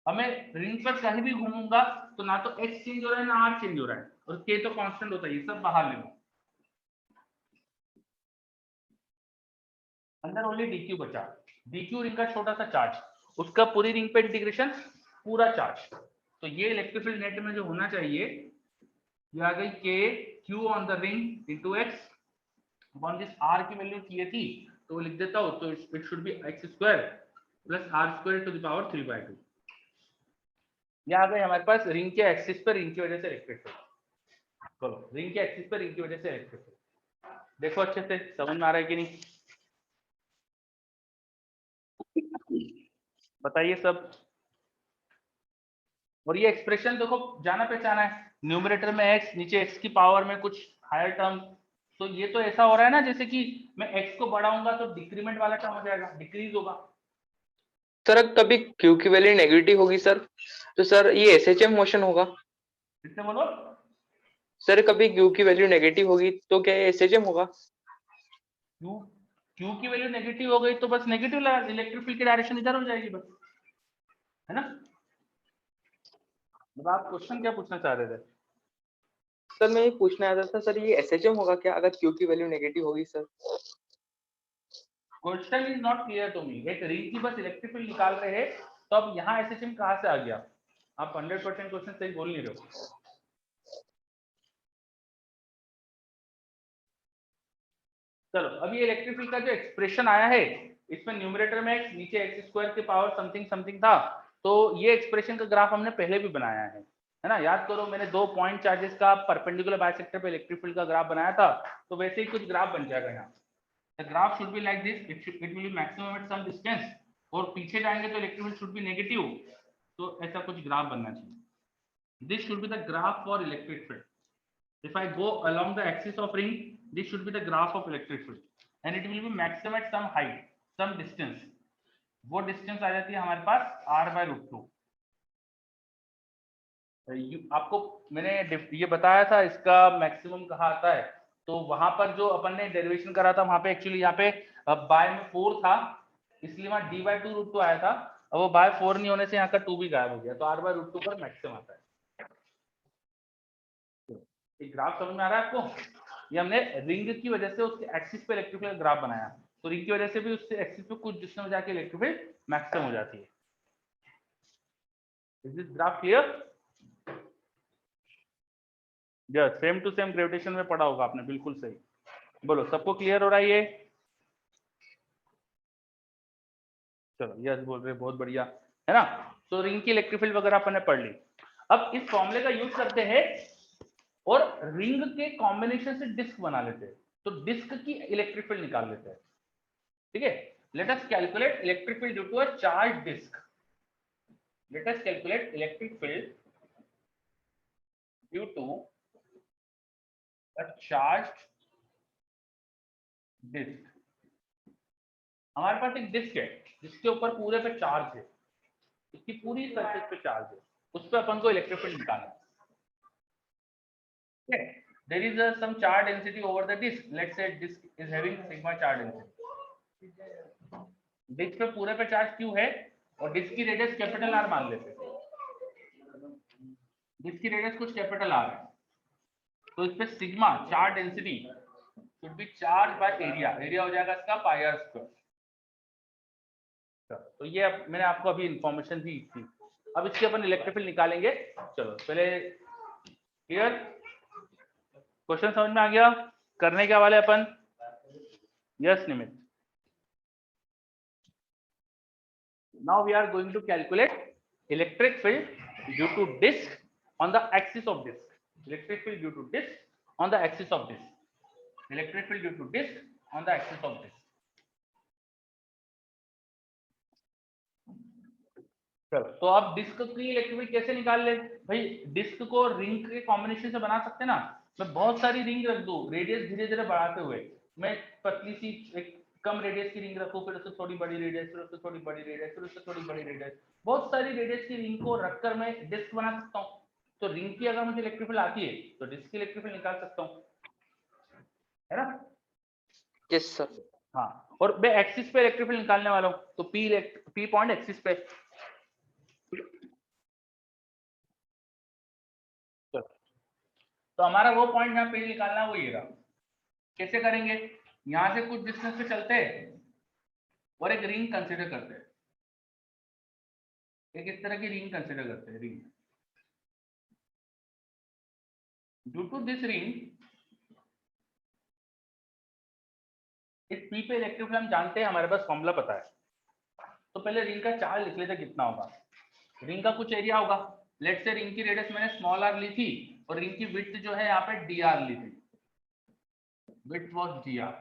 अब मैं रिंग पर कहीं भी घूमूंगा तो ना तो x चेंज हो रहा है ना r चेंज हो रहा है, और k तो कांस्टेंट होता है, ये सब बाहर ले लो, अंदर ओनली dq बचा। dq रिंग का छोटा सा चार्ज, उसका पूरी रिंग पे इंटीग्रेशन, पूरा चार्ज। तो ये इलेक्ट्रिक फील्ड नेट में जो होना चाहिए, ये आ गई k q on the ring into x upon this r की वैल्यू की थी, तो लिख देता हूं, तो it should be x square plus r square to the power 3/2। ये आ गए हमारे पास रिंग के एक्सिस पर रिंग की वजह से इलेक्ट्रिक फील्ड। चलो रिंग के एक्सिस पर रिंग की वजह से इलेक्ट्रिक फील्ड, देखो अच्छे से समझ में आ रहा है कि नहीं? बताइए सब। और ये एक्सप्रेशन देखो जाना पहचाना है, न्यूमरेटर में x, नीचे x की पावर में कुछ हायर टर्म, तो ये तो ऐसा हो रहा है ना जैसे कि मैं x को बढ़ाऊंगा तो डिक्रीमेंट वाला टर्म हो जाएगा, डिक्रीज होगा। सर कभी q की वैल्यू नेगेटिव होगी सर, तो सर ये SHM मोशन होगा। कितने बोलो? सर कभी q की वैल्यू नेगेटिव होगी तो क्या ये SHM होगा? q की वैल्यू नेगेटिव हो गई तो बस नेगेटिव इलेक्ट्रिक फील्ड की डायरेक्शन इधर हो जाएगी बस, है ना। मतलब आप क्वेश्चन क्या पूछना चाह रहे थे? सर मैं ये पूछना चाहता था सर, ये SHM होगा क्या अगर q की वैल्यू नेगेटिव होगी sir? Question is not clear to me, एक रिंग की बस इलेक्ट्रिक फील्ड निकाल रहे हैं, तो अब यहाँ एसएचएम कहाँ से आ गया? आप 100% क्वेश्चन सही बोल नहीं रहे हो। चलो अब ये इलेक्ट्रिक फील्ड का जो एक्सप्रेशन आया है, इसमें न्यूमरेटर में x, नीचे x स्क्वायर की पावर समथिंग समथिंग था, तो ये एक्सप्रेशन का ग्राफ हमने पहले भी बनाया है ना। याद करो, मैंने 2 पॉइंट चार्जेस का परपेंडिकुलर बाइसेक्टर पे इलेक्ट्रिक फील्ड का ग्राफ बनाया था, तो वैसे ही कुछ ग्राफ बन जाएगा यहाँ। The graph should be like this. It will be maximum at some distance. और पीछे जाएंगे तो electric field should be negative. तो ऐसा कुछ ग्राफ बनना चाहिए. This should be the graph for electric field. If I go along the axis of ring, this should be the graph of electric field, and it will be maximum at some height, some distance. वो distance आ जाती है हमारे पास r/√2. आपको मैंने ये बताया था, इसका मैक्सिमम कहाँ आता है, तो वहां पर जो अपन ने डेरिवेशन करा था वहां पे एक्चुअली यहाँ पे बाय में 4 था, इसलिए वहां d/2 √2 आया था। अब वो बाय 4 नहीं होने से यहाँ का 2 भी गायब हो गया, तो r/√2 पर मैक्सिमम आता है। एक ग्राफ समझ में आ रहा है आपको? ये हमने रिंग की वजह से उसके एक्सिस पे इलेक्ट्रिक फील्ड ग्राफ बनाया, तो रिंग की वजह से भी उससे एक्सिस पे कुछ डिस्टेंस जाके इलेक्ट्रिक फील्ड मैक्सिमम हो जाती है। Is this graph clear? Yes, same to same gravitation में पढ़ा होगा आपने, बिल्कुल सही। बोलो, सबको क्लियर हो रहा है ये? चलो यस बोल रहे, बहुत बढ़िया, है ना। तो रिंग की इलेक्ट्रिक फील्ड वगैरह अपन ने पढ़ ली। अब इस फॉर्मूले का यूज करते हैं और रिंग के कॉम्बिनेशन से डिस्क बना लेते हैं, तो डिस्क की इलेक्ट्रिक फील्ड निकाल लेते हैं। ठीक है, let us calculate electric field due to a charge disc. Let us calculate electric field due to a charge disc. हमारे पास एक डिस्क है जिसके ऊपर पूरे पे चार्ज है, इसकी पूरी सरफेस पे चार्ज है, उस पर अपन को इलेक्ट्रिक फील्ड निकालना है। Okay. There is some charge density over the disk. Let's say disk is having sigma charge density. Disc पे पूरे पे चार्ज क्यों है, और डिस्क की रेडियस कैपिटल आर मान लेते हैं। डिस्क की रेडियस कुछ कैपिटल आर है, तो इस पे sigma charge density should be charge by area. Area हो जाएगा इसका पाई आर स्क्वायर। तो ये मैंने आपको अभी इंफॉर्मेशन दी थी। अब इसके अपन इलेक्ट्रिक फील्ड निकालेंगे। चलो पहले क्लियर, क्वेश्चन समझ में आ गया? करने क्या वाले अपन? Yes Nimit. Now we are going to calculate electric field due to disk on the axis of disk. Electric field due to disk on the axis of disk. Electric field due to disk on the axis of disk. चलो, तो अब डिस्क की इलेक्ट्रिक फील्ड कैसे निकाल ले भाई? डिस्क को रिंग के कॉम्बिनेशन से बना सकते ना। मैं बहुत सारी रिंग रख दूं, रेडियस धीरे धीरे बढ़ाते हुए, मैं पतली सी एक कम रेडियस की रिंग रखूं, फिर उससे थोड़ी बड़ी रेडियस, फिर उससे थोड़ी बड़ी रेडियस, फिर उससे थोड़ी बड़ी रेडियस, बहुत सारी रेडियस की रिंग को रखकर मैं डिस्क बना सकता हूँ। तो रिंग की अगर मुझे इलेक्ट्रिक फील्ड आती है तो डिस्क की इलेक्ट्रिक फील्ड निकाल सकता हूँ, है ना? Yes sir. हाँ, और मैं एक्सिस पे इलेक्ट्रिक फील्ड निकालने वाला हूँ, तो पी पॉइंट एक्सिस पे। तो हमारा वो पॉइंट यहाँ पे निकालना है, वो ये रहा। कैसे करेंगे? यहां से कुछ डिस्टेंस पे चलते हैं और एक रिंग कंसीडर करते हैं, एक इस तरह की रिंग कंसीडर करते हैं। Ring due to this ring, इस पी पे इलेक्ट्रिक फील्ड हम जानते हैं, हमारे पास फॉर्मूला पता है। तो पहले रिंग का चार्ज लिख लेते कितना होगा। रिंग का कुछ एरिया होगा, लेट से रिंग की रेडियस मैंने स्मॉल आर ली थी और रिंग की विड्थ जो है यहाँ पे डी आर ली थी, विड्थ वाज डी आर।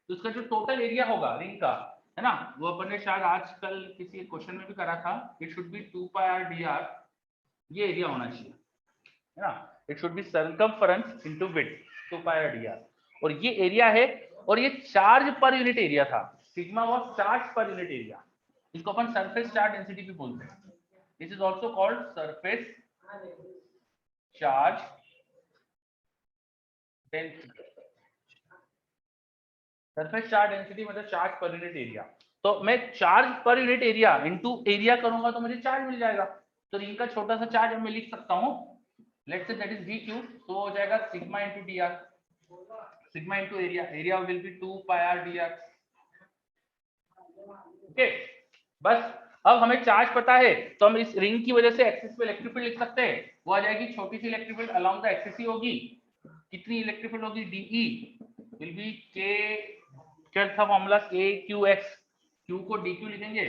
तो इसका जो टोटल एरिया होगा रिंग का, है ना, वो अपन ने शायद आजकल किसी क्वेश्चन में भी करा था। It should B 2 pi R D R, ये एरिया होना चाहिए, है ना। It should B circumference into width 2 pi R D R, और ये एरिया है, और ये चार्ज पर यूनिट एरिया था। Sigma was charge per unit area, इसको अपन सरफेस चार्ज डेंसिटी भी बोलते हैं। This is also called surface charge density. Surface charge density मतलब चार्ज पर यूनिट एरिया। तो मैं charge per unit area into area करूंगा तो मुझे चार्ज मिल जाएगा। तो रिंग का छोटा सा चार्ज मैं लिख सकता हूँ, let's say that is dq, तो हो जाएगा sigma into dr, sigma into area, area will be 2 pi r dr। Okay, बस अब हमें चार्ज पता है, तो हम इस रिंग की वजह से एक्सिस पे इलेक्ट्रिक फील्ड लिख सकते हैं। वो आ जाएगी छोटी सी electric field along the axis ही होगी। कितनी इलेक्ट्रिक फील्ड होगी? dE विल बी k, क्या था formula? k q x, q को dq लिखेंगे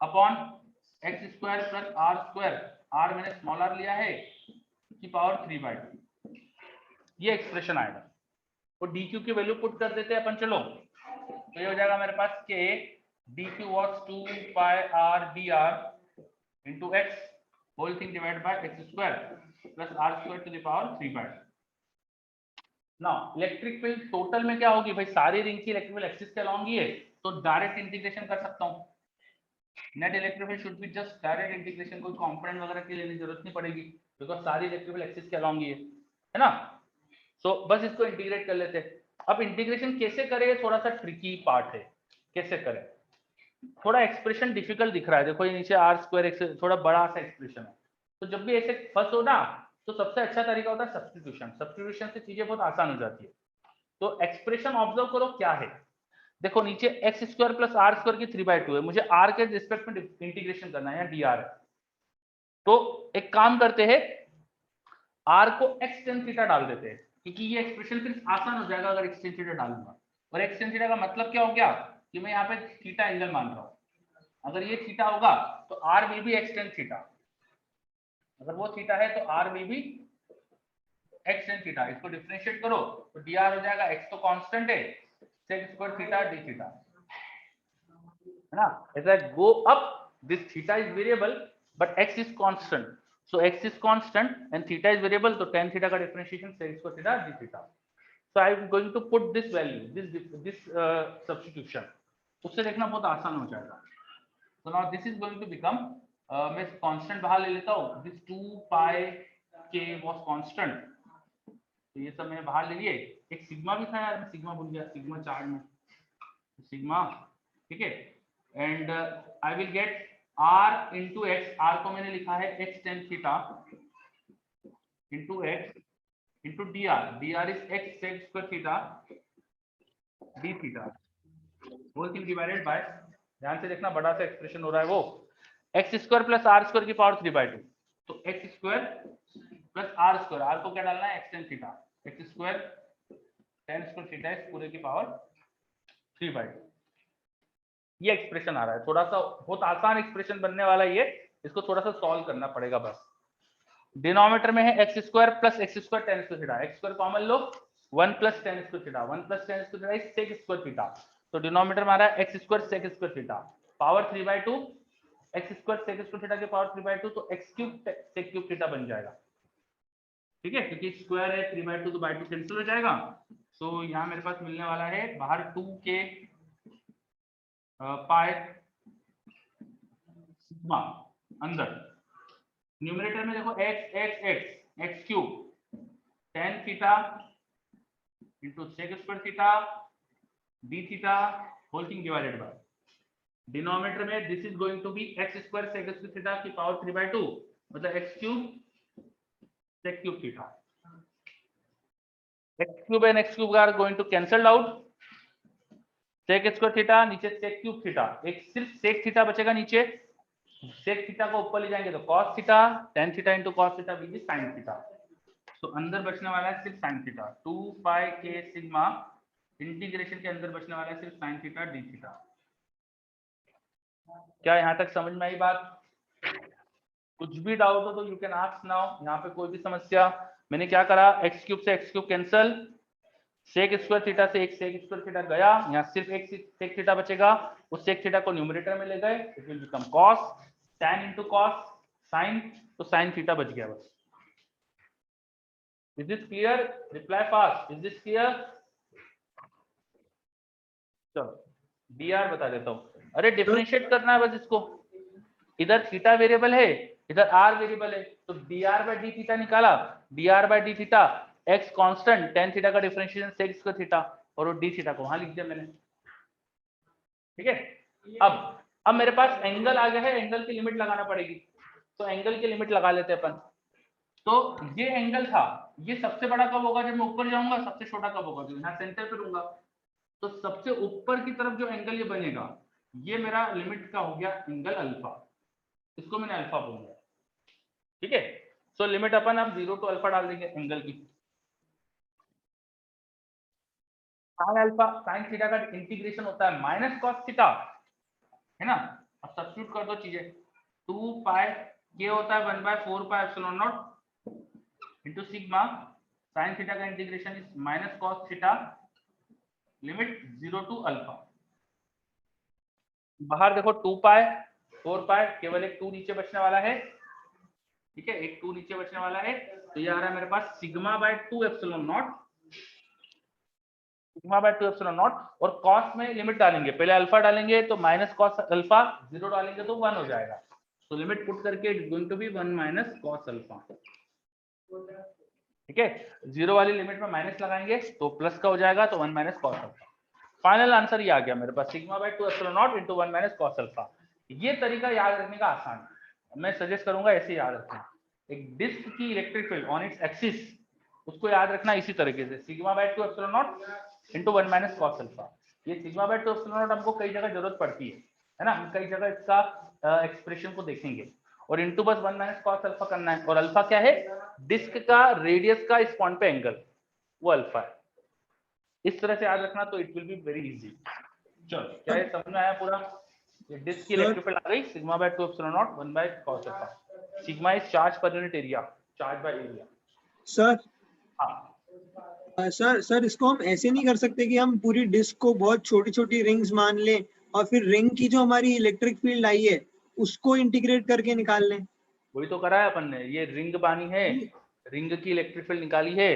upon x square plus r square, r मैंने स्मॉल r लिया है, की पावर 3/2, ये एक्सप्रेशन आएगा। और dq की वैल्यू पुट कर देते हैं अपन। चलो, तो ये हो जाएगा मेरे पास k dq was 2 pi r dr into x whole thing divided by x square plus r square to the power 3/2। Now electric field total में क्या होगी भाई? सारी रिंग की इलेक्ट्रिक फील्ड एक्सिस के अलोंग ही है, तो डायरेक्ट इंटीग्रेशन कर सकता हूँ। Net electric field should be just direct integration, कोई कंपोनेंट वगैरह की लेने की जरूरत नहीं पड़ेगी, बिकॉज सारी इलेक्ट्रिक फील्ड एक्सिस के अलोंग ही है ना। सो बस इसको इंटीग्रेट कर लेते हैं। अब इंटीग्रेशन कैसे करें, थोड़ा सा ट्रिकी पार्ट है, कैसे करें। थोड़ा एक्सप्रेशन डिफिकल्ट दिख रहा है, देखो ये नीचे आर स्क्वायर एक्स थोड़ा बड़ा सा एक्सप्रेशन है। तो जब भी ऐसे फंस हो ना, तो सबसे अच्छा तरीका होता है सब्स्टिट्यूशन। सब्स्टिट्यूशन से चीजें बहुत आसान हो जाती है। तो एक्सप्रेशन ऑब्जर्व करो क्या है। देखो नीचे X square plus are square की 3/2 है, मुझे आर के रिस्पेक्ट में इंटीग्रेशन करना है, डी आर है। तो एक काम करते हैं, आर को एक्स टेन थीटा डाल देते हैं, क्योंकि ये एक्सप्रेशन फिर आसान हो जाएगा अगर एक्स टेन थीटा डालूंगा। और एक्स टेन थीटा का मतलब क्या हो गया कि मैं यहाँ पे थीटा एंगल मान रहा हूं। अगर ये थीटा होगा तो R will be X tan theta, अगर वो थीटा है तो R will be X tan theta. इसको डिफरेंशिएट करो तो डी आर हो जाएगा, एक्स तो कांस्टेंट है, sec square theta D theta, है ना। ऐसा go up, this theta is variable but x is constant, so x is constant and theta is variable, तो tan theta का differentiation sec square theta d theta. So I am going to put this value, this substitution, उससे देखना बहुत आसान हो जाएगा। So now this is going to become, मैं constant बाहर ले लेता हूँ, this 2 pi k was constant, तो ये सब मैंने बाहर ले लिए। एक सिग्मा भी था यार, मैं सिग्मा भूल गया, सिग्मा चार्ट में सिग्मा, ठीक है। And I will get r into x, r को मैंने लिखा है x tan theta into x into d r is x sec square theta D theta, whole thing divided by, ध्यान से देखना बड़ा सा एक्सप्रेशन हो रहा है वो, x square plus are square की पावर 3/2, तो x square plus are square, r को क्या डालना है x tan theta, x square tan square theta इस पूरे की पावर 3/2। ये एक्सप्रेशन आ रहा है, थोड़ा सा बहुत आसान एक्सप्रेशन बनने वाला है ये, इसको थोड़ा सा सॉल्व करना पड़ेगा बस। डिनोमिनेटर में है x square plus x square tan square theta, x square common लो, 1 plus tan square theta, 1 plus tan square theta is sec square theta, तो डिनोमिनेटर में आ रहा है x square sec square theta power 3/2, x square sec square theta की पावर 3/2, तो x cube sec cube theta बन जाएगा, ठीक है, क्योंकि स्क्वायर है 3/2 तो बाय 2 कैंसिल हो जाएगा। सो यहाँ मेरे पास मिलने वाला है बाहर 2k पाई सिग्मा, अंदर न्यूमरेटर में देखो x x x x cube tan theta into sec square theta D theta whole thing divided by, denominator में this is going to be x square sec square theta की पावर 3/2, मतलब x cube sec cube theta, x cube and x cube are going to cancel out, sec square theta नीचे सेक क्यूब थीटा, एक सिर्फ सेक थीटा बचेगा नीचे, सेक थीटा को ऊपर ले जाएंगे तो cos theta, tan theta into cos theta will be sin theta, तो अंदर बचने वाला है सिर्फ sin थीटा, 2 पाई k सिग्मा, इंटीग्रेशन के अंदर बचने वाला है सिर्फ sin थीटा d थीटा। क्या यहां तक समझ में आई बात? कुछ भी डाउट हो तो यू कैन आस्क नाउ, यहाँ पे कोई भी समस्या। मैंने क्या करा, x क्यूब से x cube cancel, sec square theta से एक सेक स्क्वायर थीटा गया, यहाँ सिर्फ एक सेक थीटा बचेगा, उस सेक थीटा को न्यूमरेटर में ले गए, it will become cos, tan into cos, sin, तो sin थीटा बच गया बस। Is this clear? Reply fast, is this clear? चलो dr बता देता हूँ, अरे डिफरेंशिएट करना है बस इसको, इधर थीटा वेरिएबल है इधर r वेरिएबल है, तो dr बाय डी थीटा निकाला, dr by d theta x constant, tan theta का डिफरेंशिएशन सेक स्क्वायर थीटा, और वो d थीटा को वहां लिख दिया मैंने, ठीक है। अब मेरे पास एंगल आ गया है, एंगल की लिमिट लगाना पड़ेगी, तो एंगल की लिमिट लगा लेते हैं अपन। तो ये एंगल था, ये सबसे बड़ा कब होगा जब मैं ऊपर जाऊंगा, सबसे छोटा कब होगा जब यहाँ सेंटर पे रहूंगा, तो सबसे ऊपर की तरफ जो एंगल ये बनेगा, ये मेरा लिमिट का हो गया एंगल अल्फा, इसको मैंने अल्फा बोल दिया, ठीक है। सो लिमिट अपन अब 0 टू अल्फा डाल देंगे एंगल की, साइन अल्फा साइन थीटा का इंटीग्रेशन होता है माइनस कॉस थीटा, है ना। अब सब्स्टिट्यूट कर दो चीजें, 2 पाई के होता है 1/4 pi epsilon naught into sigma, sine theta का integration is minus cos theta, limit 0 to alpha. बाहर देखो 2 पाई 4 पाई, केवल एक 2 नीचे बचने वाला है, ठीक है, एक 2 नीचे बचने वाला है, तो ये आ रहा है मेरे पास sigma by 2 epsilon naught, sigma by 2 epsilon naught, और कॉस में लिमिट डालेंगे, पहले अल्फा डालेंगे तो माइनस कॉस अल्फा, 0 डालेंगे तो 1 हो जाएगा, तो लिमिट पुट करके it is going to be 1 minus cos alpha. ठीक है, जीरो वाली लिमिट में माइनस लगाएंगे तो प्लस का हो जाएगा, तो 1 minus cos alpha. Final answer ये आ गया मेरे पास, sigma by 2 epsilon naught into 1 minus cos alpha. ये तरीका याद रखने का आसान है, मैं सजेस्ट करूंगा ऐसे याद रखें। एक डिस्क की electric field on its axis, उसको याद रखना इसी तरीके से, sigma by 2 epsilon naught into 1 minus cos alpha. ये सिग्मा बाय 2 एप्सिलॉन नॉट हमको कई जगह जरूरत पड़ती है ना, हम कई जगह इसका एक्सप्रेशन को देखेंगे, और इनटू बस 1 माइनस कॉस अल्फा करना है। और अल्फा क्या है, डिस्क का रेडियस का इस पॉइंट पे एंगल, वो अल्फा है। इस तरह से याद रखना, तो it will be very easy. चलो, क्या ये समझ में आया पूरा? ये डिस्क की इलेक्ट्रिक फील्ड आ गई, sigma by 2 epsilon not 1 by cos alpha. Sigma is charge per unit area, charge by area. Sir हाँ, सर इसको हम ऐसे नहीं कर सकते कि हम पूरी डिस्क को बहुत छोटी छोटी रिंग्स मान लें और फिर रिंग की जो हमारी इलेक्ट्रिक फील्ड आई है उसको इंटीग्रेट करके निकाल लें? वही तो करा है अपन ने, ये रिंग बानी है, रिंग की इलेक्ट्रिक फील्ड निकाली है,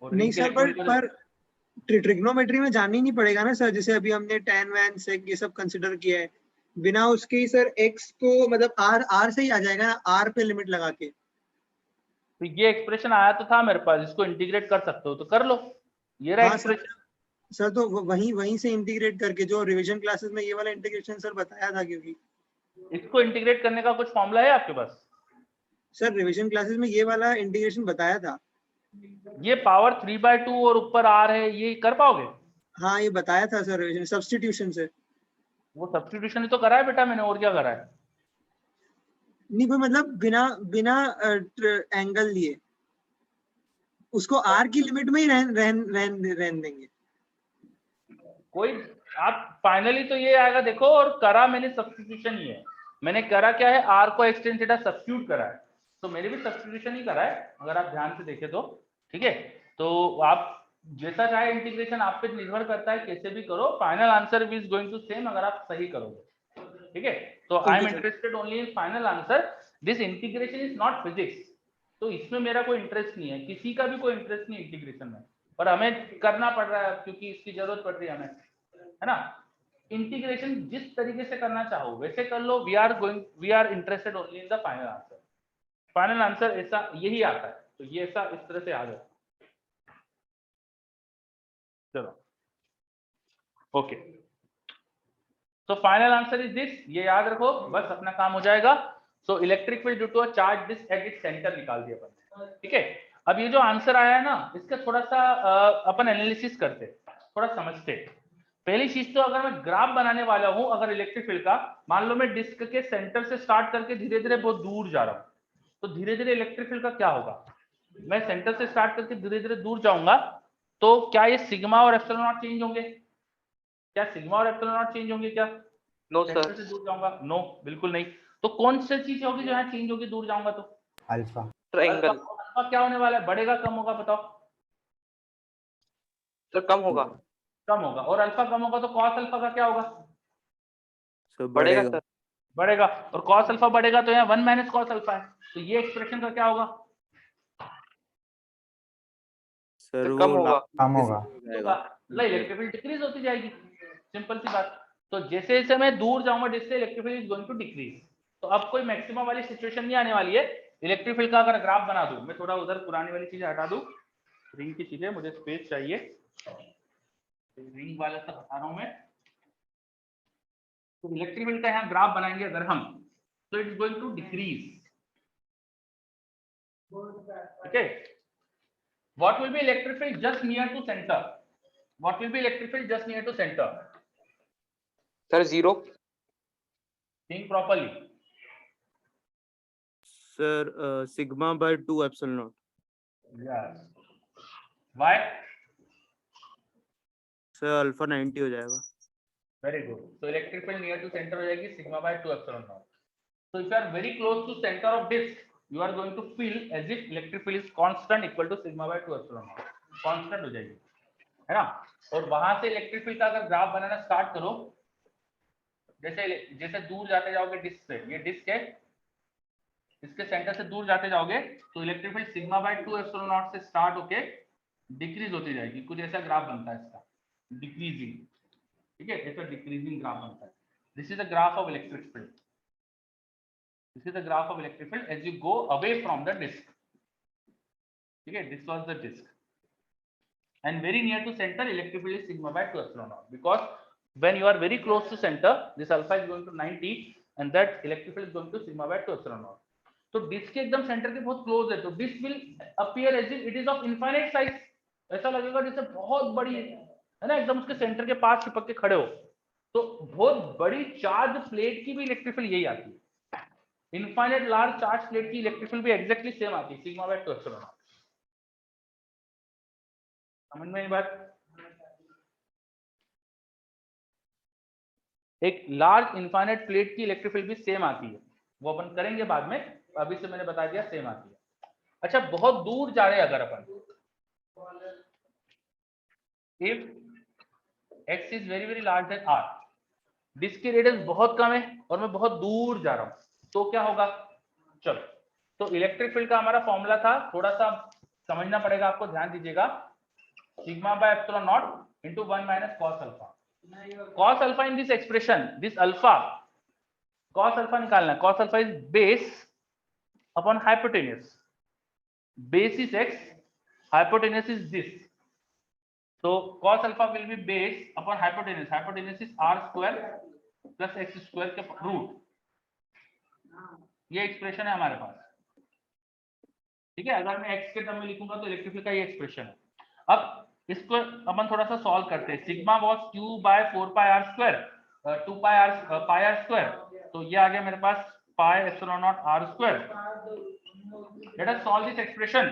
और नहीं रिंग की सर, इलेक्ट्रिक पर ट्रिग्नोमेट्री में जानना ही नहीं पड़ेगा ना सर, जैसे अभी हमने tan वैन सेक ये सब कंसिडर किया है, बिना उसके ही सर x को मतलब r से ही आ जाएगा ना, r पे लिमिट लगा के। तो ये एक्सप्रेशन आया तो था मेरे पास, इसको इंटीग्रेट कर सकते हो तो कर लो, ये रहा हाँ सर, एक्सप्रेशन। तो वहीं से इंटीग्रेट करके, जो रिवीजन क्लासेस में ये वाला इंटीग्रेशन सर बताया था, क्योंकि इसको इंटीग्रेट करने का कुछ फॉर्मूला है आपके पास? सर रिवीजन क्लासेस में ये वाला इंटीग्रेशन बताया था। ये पावर 3/2 और ऊपर आर है, ये कर पाओगे? हाँ ये बताया था सर रिवीजन सब्स्टिट्यूशन से। वो सब्स्टिट्यूशन ही तो करा है बेटा मैंने, और क्या करा है? नहीं कोई मतलब बिना बिना एंगल लिए उसको r की लिमिट में ही रहन देंगे। कोई, आप फाइनली तो ये आएगा देखो, और करा मैंने सब्स्टिट्यूशन ही है। मैंने करा क्या है, आर को x tan थीटा सब्स्टिट्यूट करा है, तो मैंने भी सब्स्टिट्यूशन ही करा है, अगर आप ध्यान से देखें तो। ठीक है, तो आप जैसा चाहे इंटीग्रेशन आप पे निर्भर करता है, कैसे भी करो, final answer is going to same अगर आप सही करोगे। ठीक है, तो I am interested only in final answer, this integration is not physics, तो इसमें मेरा कोई इंटरेस्ट नहीं है, किसी का भी कोई इंटरेस्ट नहीं इंटीग्रेशन में, पर हमें करना पड़ रहा है क्योंकि इसकी जरूरत पड़ रही है हमें, है ना। इंटीग्रेशन जिस तरीके से करना चाहो वैसे कर लो, we are interested only in the final answer. Final answer ऐसा यही आता है, तो ये ऐसा इस तरह से आ जाए। चलो, ओके, तो फाइनल आंसर इज दिस, ये याद रखो, बस अपना काम हो जाएगा। So electric field due to a charge disc at its centre निकाल दिया अपन। ठीक है, अब ये जो आंसर आया है ना, इसका थोड़ा सा अपन एनालिसिस करते, थोड़ा समझते। पहली चीज तो, अगर मैं ग्राफ बनाने वाला हूं अगर इलेक्ट्रिक फील्ड का, मान लो मैं डिस्क के सेंटर से स्टार्ट करके धीरे धीरे बहुत दूर जा रहा हूं, तो धीरे धीरे इलेक्ट्रिक फील्ड का क्या होगा? मैं सेंटर से स्टार्ट करके धीरे धीरे दूर जाऊंगा, तो क्या ये सिग्मा और एप्सिलॉन नॉट चेंज होंगे? क्या सिग्मा और एप्सिलॉन नॉट चेंज होंगे क्या? No centre sir. से दूर जाऊंगा? नो, बिल्कुल नहीं। तो कौन सी चीज होगी जो यहाँ चेंज होगी दूर जाऊंगा तो? अल्फा। ट्रायंगल। अल्फा क्या होने वाला है, बढ़ेगा कम होगा बताओ? सर कम होगा। कम होगा, और अल्फा कम होगा तो कॉस अल्फा का क्या होगा? सर बढ़ेगा बढ़ेगा। सर। बढ़ेगा, और कॉस अल्फा बढ़ेगा तो यहाँ 1 माइनस कॉस अल्फा है, तो ये एक्सप्रेशन का क्या होगा? सर सर वो कम होगा। कम होगा। इलेक्ट्रिक फील्ड डिक्रीज होती जाएगी, सिंपल सी बात। तो जैसे जैसे मैं दूर जाऊंगा डिस्क से, electric field is going to decrease. तो अब कोई मैक्सिमम वाली सिचुएशन नहीं आने वाली है। इलेक्ट्रिक फील्ड का अगर ग्राफ बना दूं, मैं थोड़ा उधर पुरानी वाली चीजें हटा दूं, रिंग की चीजें, मुझे स्पेस चाहिए, रिंग वाला सब हटा रहा हूं मैं। तो इलेक्ट्रिक फील्ड का यहाँ ग्राफ बनाएंगे अगर हम, तो इट्स गोइंग टू डिक्रीज। ठीक है, what will be electric field just near to center? What will be electric field just near to center? Sir 0। Think properly. Sir sigma by 2 epsilon not. Yes. Why? Sir alpha 90 हो जाएगा। Very good. So electric field near to center हो जाएगी sigma by 2 epsilon naught. So if you are very close to center of disk, you are going to feel as if electric field is constant equal to sigma by 2 epsilon naught. Constant हो जाएगी, है ना। और वहां से इलेक्ट्रिक फील्ड का अगर ग्राफ बनाना स्टार्ट करो, जैसे जैसे दूर जाते जाओगे डिस्क से, ये डिस्क है, इसके सेंटर से दूर जाते जाओगे तो electric field sigma by 2 epsilon not से स्टार्ट होके डिक्रीज होती जाएगी, कुछ ऐसा ग्राफ बनता है इसका, डिक्रीजिंग। ठीक है, ऐसा डिक्रीजिंग ग्राफ बनता है। This is the graph of electric field, this is the graph of electric field as you go away from the disc. ठीक है, this was the disc and very near to center electric field is sigma by 2 epsilon naught, because when you are very close to center this alpha is going to 90 and that electric field is going to sigma by 2 epsilon naught. तो डिस्क के एकदम सेंटर के बहुत क्लोज है, तो disc will appear as if it is of infinite size, ऐसा लगेगा जैसे बहुत बड़ी है ना, एकदम उसके सेंटर के पास चिपक के खड़े हो। तो बहुत बड़ी चार्ज प्लेट की भी इलेक्ट्रिक फील्ड यही आती है, इनफाइनाइट लार्ज चार्ज प्लेट की इलेक्ट्रिक फील्ड भी एग्जैक्टली सेम आती है, सिग्मा बाय 2 एप्सिलॉन नॉट। समझ में ये बात? एक लार्ज इनफाइनाइट प्लेट की इलेक्ट्रिक फील्ड भी सेम आती है, वो अपन करेंगे बाद में, अभी से मैंने बता दिया सेम आती है। अच्छा, बहुत दूर जा रहे हैं अगर अपन, if x is very very large then r, disc की रेडियस बहुत कम है और मैं बहुत दूर जा रहा हूं, तो क्या होगा? चलो, तो इलेक्ट्रिक फील्ड का हमारा फॉर्मूला था, थोड़ा सा समझना पड़ेगा आपको, ध्यान दीजिएगा, sigma by epsilon naught into 1 minus cos alpha. Cos alpha in this expression, this alpha, cos alpha निकालना है, cos alpha is base upon hypotenuse, base is x, hypotenuse is this, so cos alpha will be base upon hypotenuse, hypotenuse is r square plus x square के रूट, ये एक्सप्रेशन है हमारे पास। ठीक है, अगर मैं x के टर्म में लिखूंगा तो इलेक्ट्रिक फील्ड का ये एक्सप्रेशन है। अब इसको अपन थोड़ा सा सॉल्व करते हैं, सिग्मा वाज q बाय 4 pi r square 2 pi r square, तो ये आ गया मेरे पास pi epsilon naught r square. Let us solve this expression,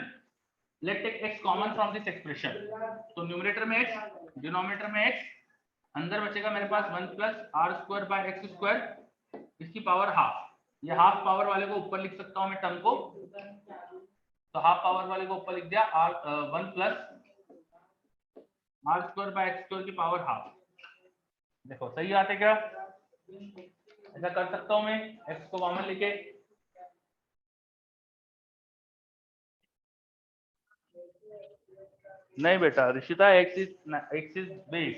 let take x common from this expression, तो न्यूमरेटर में x, डिनोमिनेटर में x, अंदर बचेगा मेरे पास 1 plus r square by x square, इसकी पावर हाफ, ये हाफ पावर वाले को ऊपर लिख सकता हूं मैं टर्म को, तो हाफ पावर वाले को ऊपर लिख दिया, r 1 plus r square by x square की पावर हाफ। देखो सही आते क्या? ऐसा कर सकता हूं मैं, x को कॉमन लेके, नहीं बेटा ऋषिता, x इज बेस,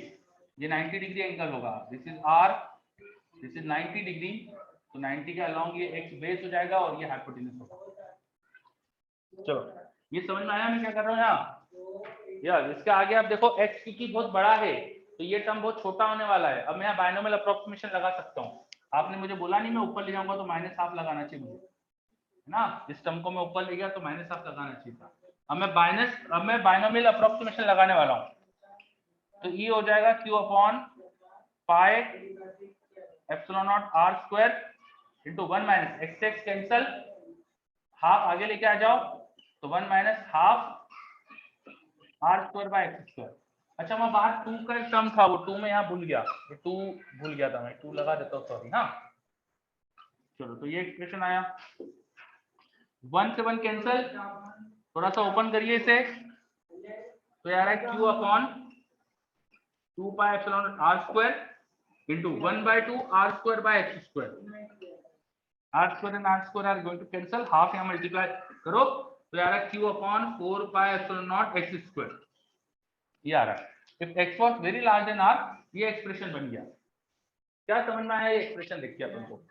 ये 90 डिग्री एंगल होगा, this is r, this is 90 degree, तो 90 के अलोंग ये x बेस हो जाएगा और ये हाइपोटेन्यूज होगा। चलो, ये समझ में आया मैं क्या कर रहा हूँ यहाँ? यार इसके आगे आप देखो x क्योंकि बहुत बड़ा है तो ये टर्म बहुत छोटा होने वाला है। अब मैं यहाँ बायनोमियल अप्रोक्सीमेशन लगा सकता हूँ, आपने मुझे बोला नहीं मैं ऊपर ले जाऊंगा तो माइनस हाफ लगाना चाहिए मुझे, है ना, इस टर्म को मैं ऊपर ले गया तो माइनस हाफ लगाना चाहिए था। अब मैं बायनोमियल अप्रोक्सीमेशन लगाने वाला हूँ, तो ये हो जाएगा q upon pi epsilon naught r square into 1 minus x cancel, half आगे लेके आ जाओ, तो 1 minus half r square by x square. अच्छा, मैं बात 2 का एक टर्म था, वो 2 में यहाँ भूल गया, ये 2 भूल गया था मैं, 2 लगा देता हूँ, सॉरी। हाँ चलो, तो ये एक्सप्रेशन आया, 1 से 1 कैंसल, थोड़ा सा ओपन करिए इसे, तो यार है q upon 2 pi epsilon r square into 1 by 2 r square by x square, r square and r square are going to cancel, half यहाँ मल्टीप्लाई करो, तो यार है q upon 4 pi epsilon naught x square, ये आ रहा है। If x was very large then r, ये एक्सप्रेशन बन गया। क्या समझ में आया ये एक्सप्रेशन? देखिए अपन को,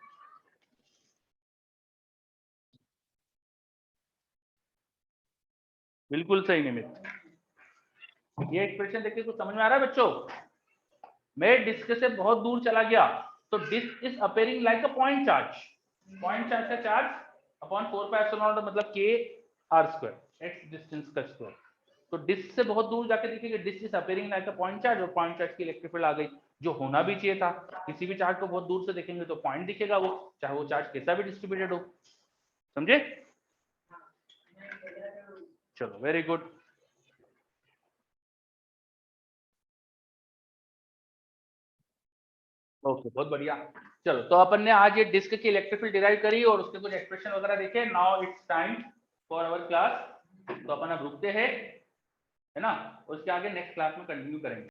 बिल्कुल सही निमित, ये एक्सप्रेशन देखिए कुछ समझ में आ रहा है बच्चों? मैं डिस्क से बहुत दूर चला गया तो disc is appearing like a point charge, point charge का charge upon 4 pi epsilon naught मतलब k r square, x distance का स्क्वायर। तो डिस्क से बहुत दूर जाके देखिए disc is appearing like a point charge, और पॉइंट चार्ज की इलेक्ट्रिक फील्ड आ गई, जो होना भी चाहिए था। किसी भी चार्ज को बहुत दूर से देखेंगे तो पॉइंट दिखेगा, वो चाहे वो चार्ज कैसा भी डिस्ट्रीब्यूटेड हो, समझे? चलो, वेरी गुड। ओके, बहुत बढ़िया। चलो, तो अपन ने आज ये डिस्क की इलेक्ट्रिक फील्ड डिराइव करी और उसके कुछ एक्सप्रेशन वगैरह देखे। Now it's time for our class, तो अपन अब रुकते हैं, है ना, उसके आगे नेक्स्ट क्लास में कंटिन्यू करेंगे।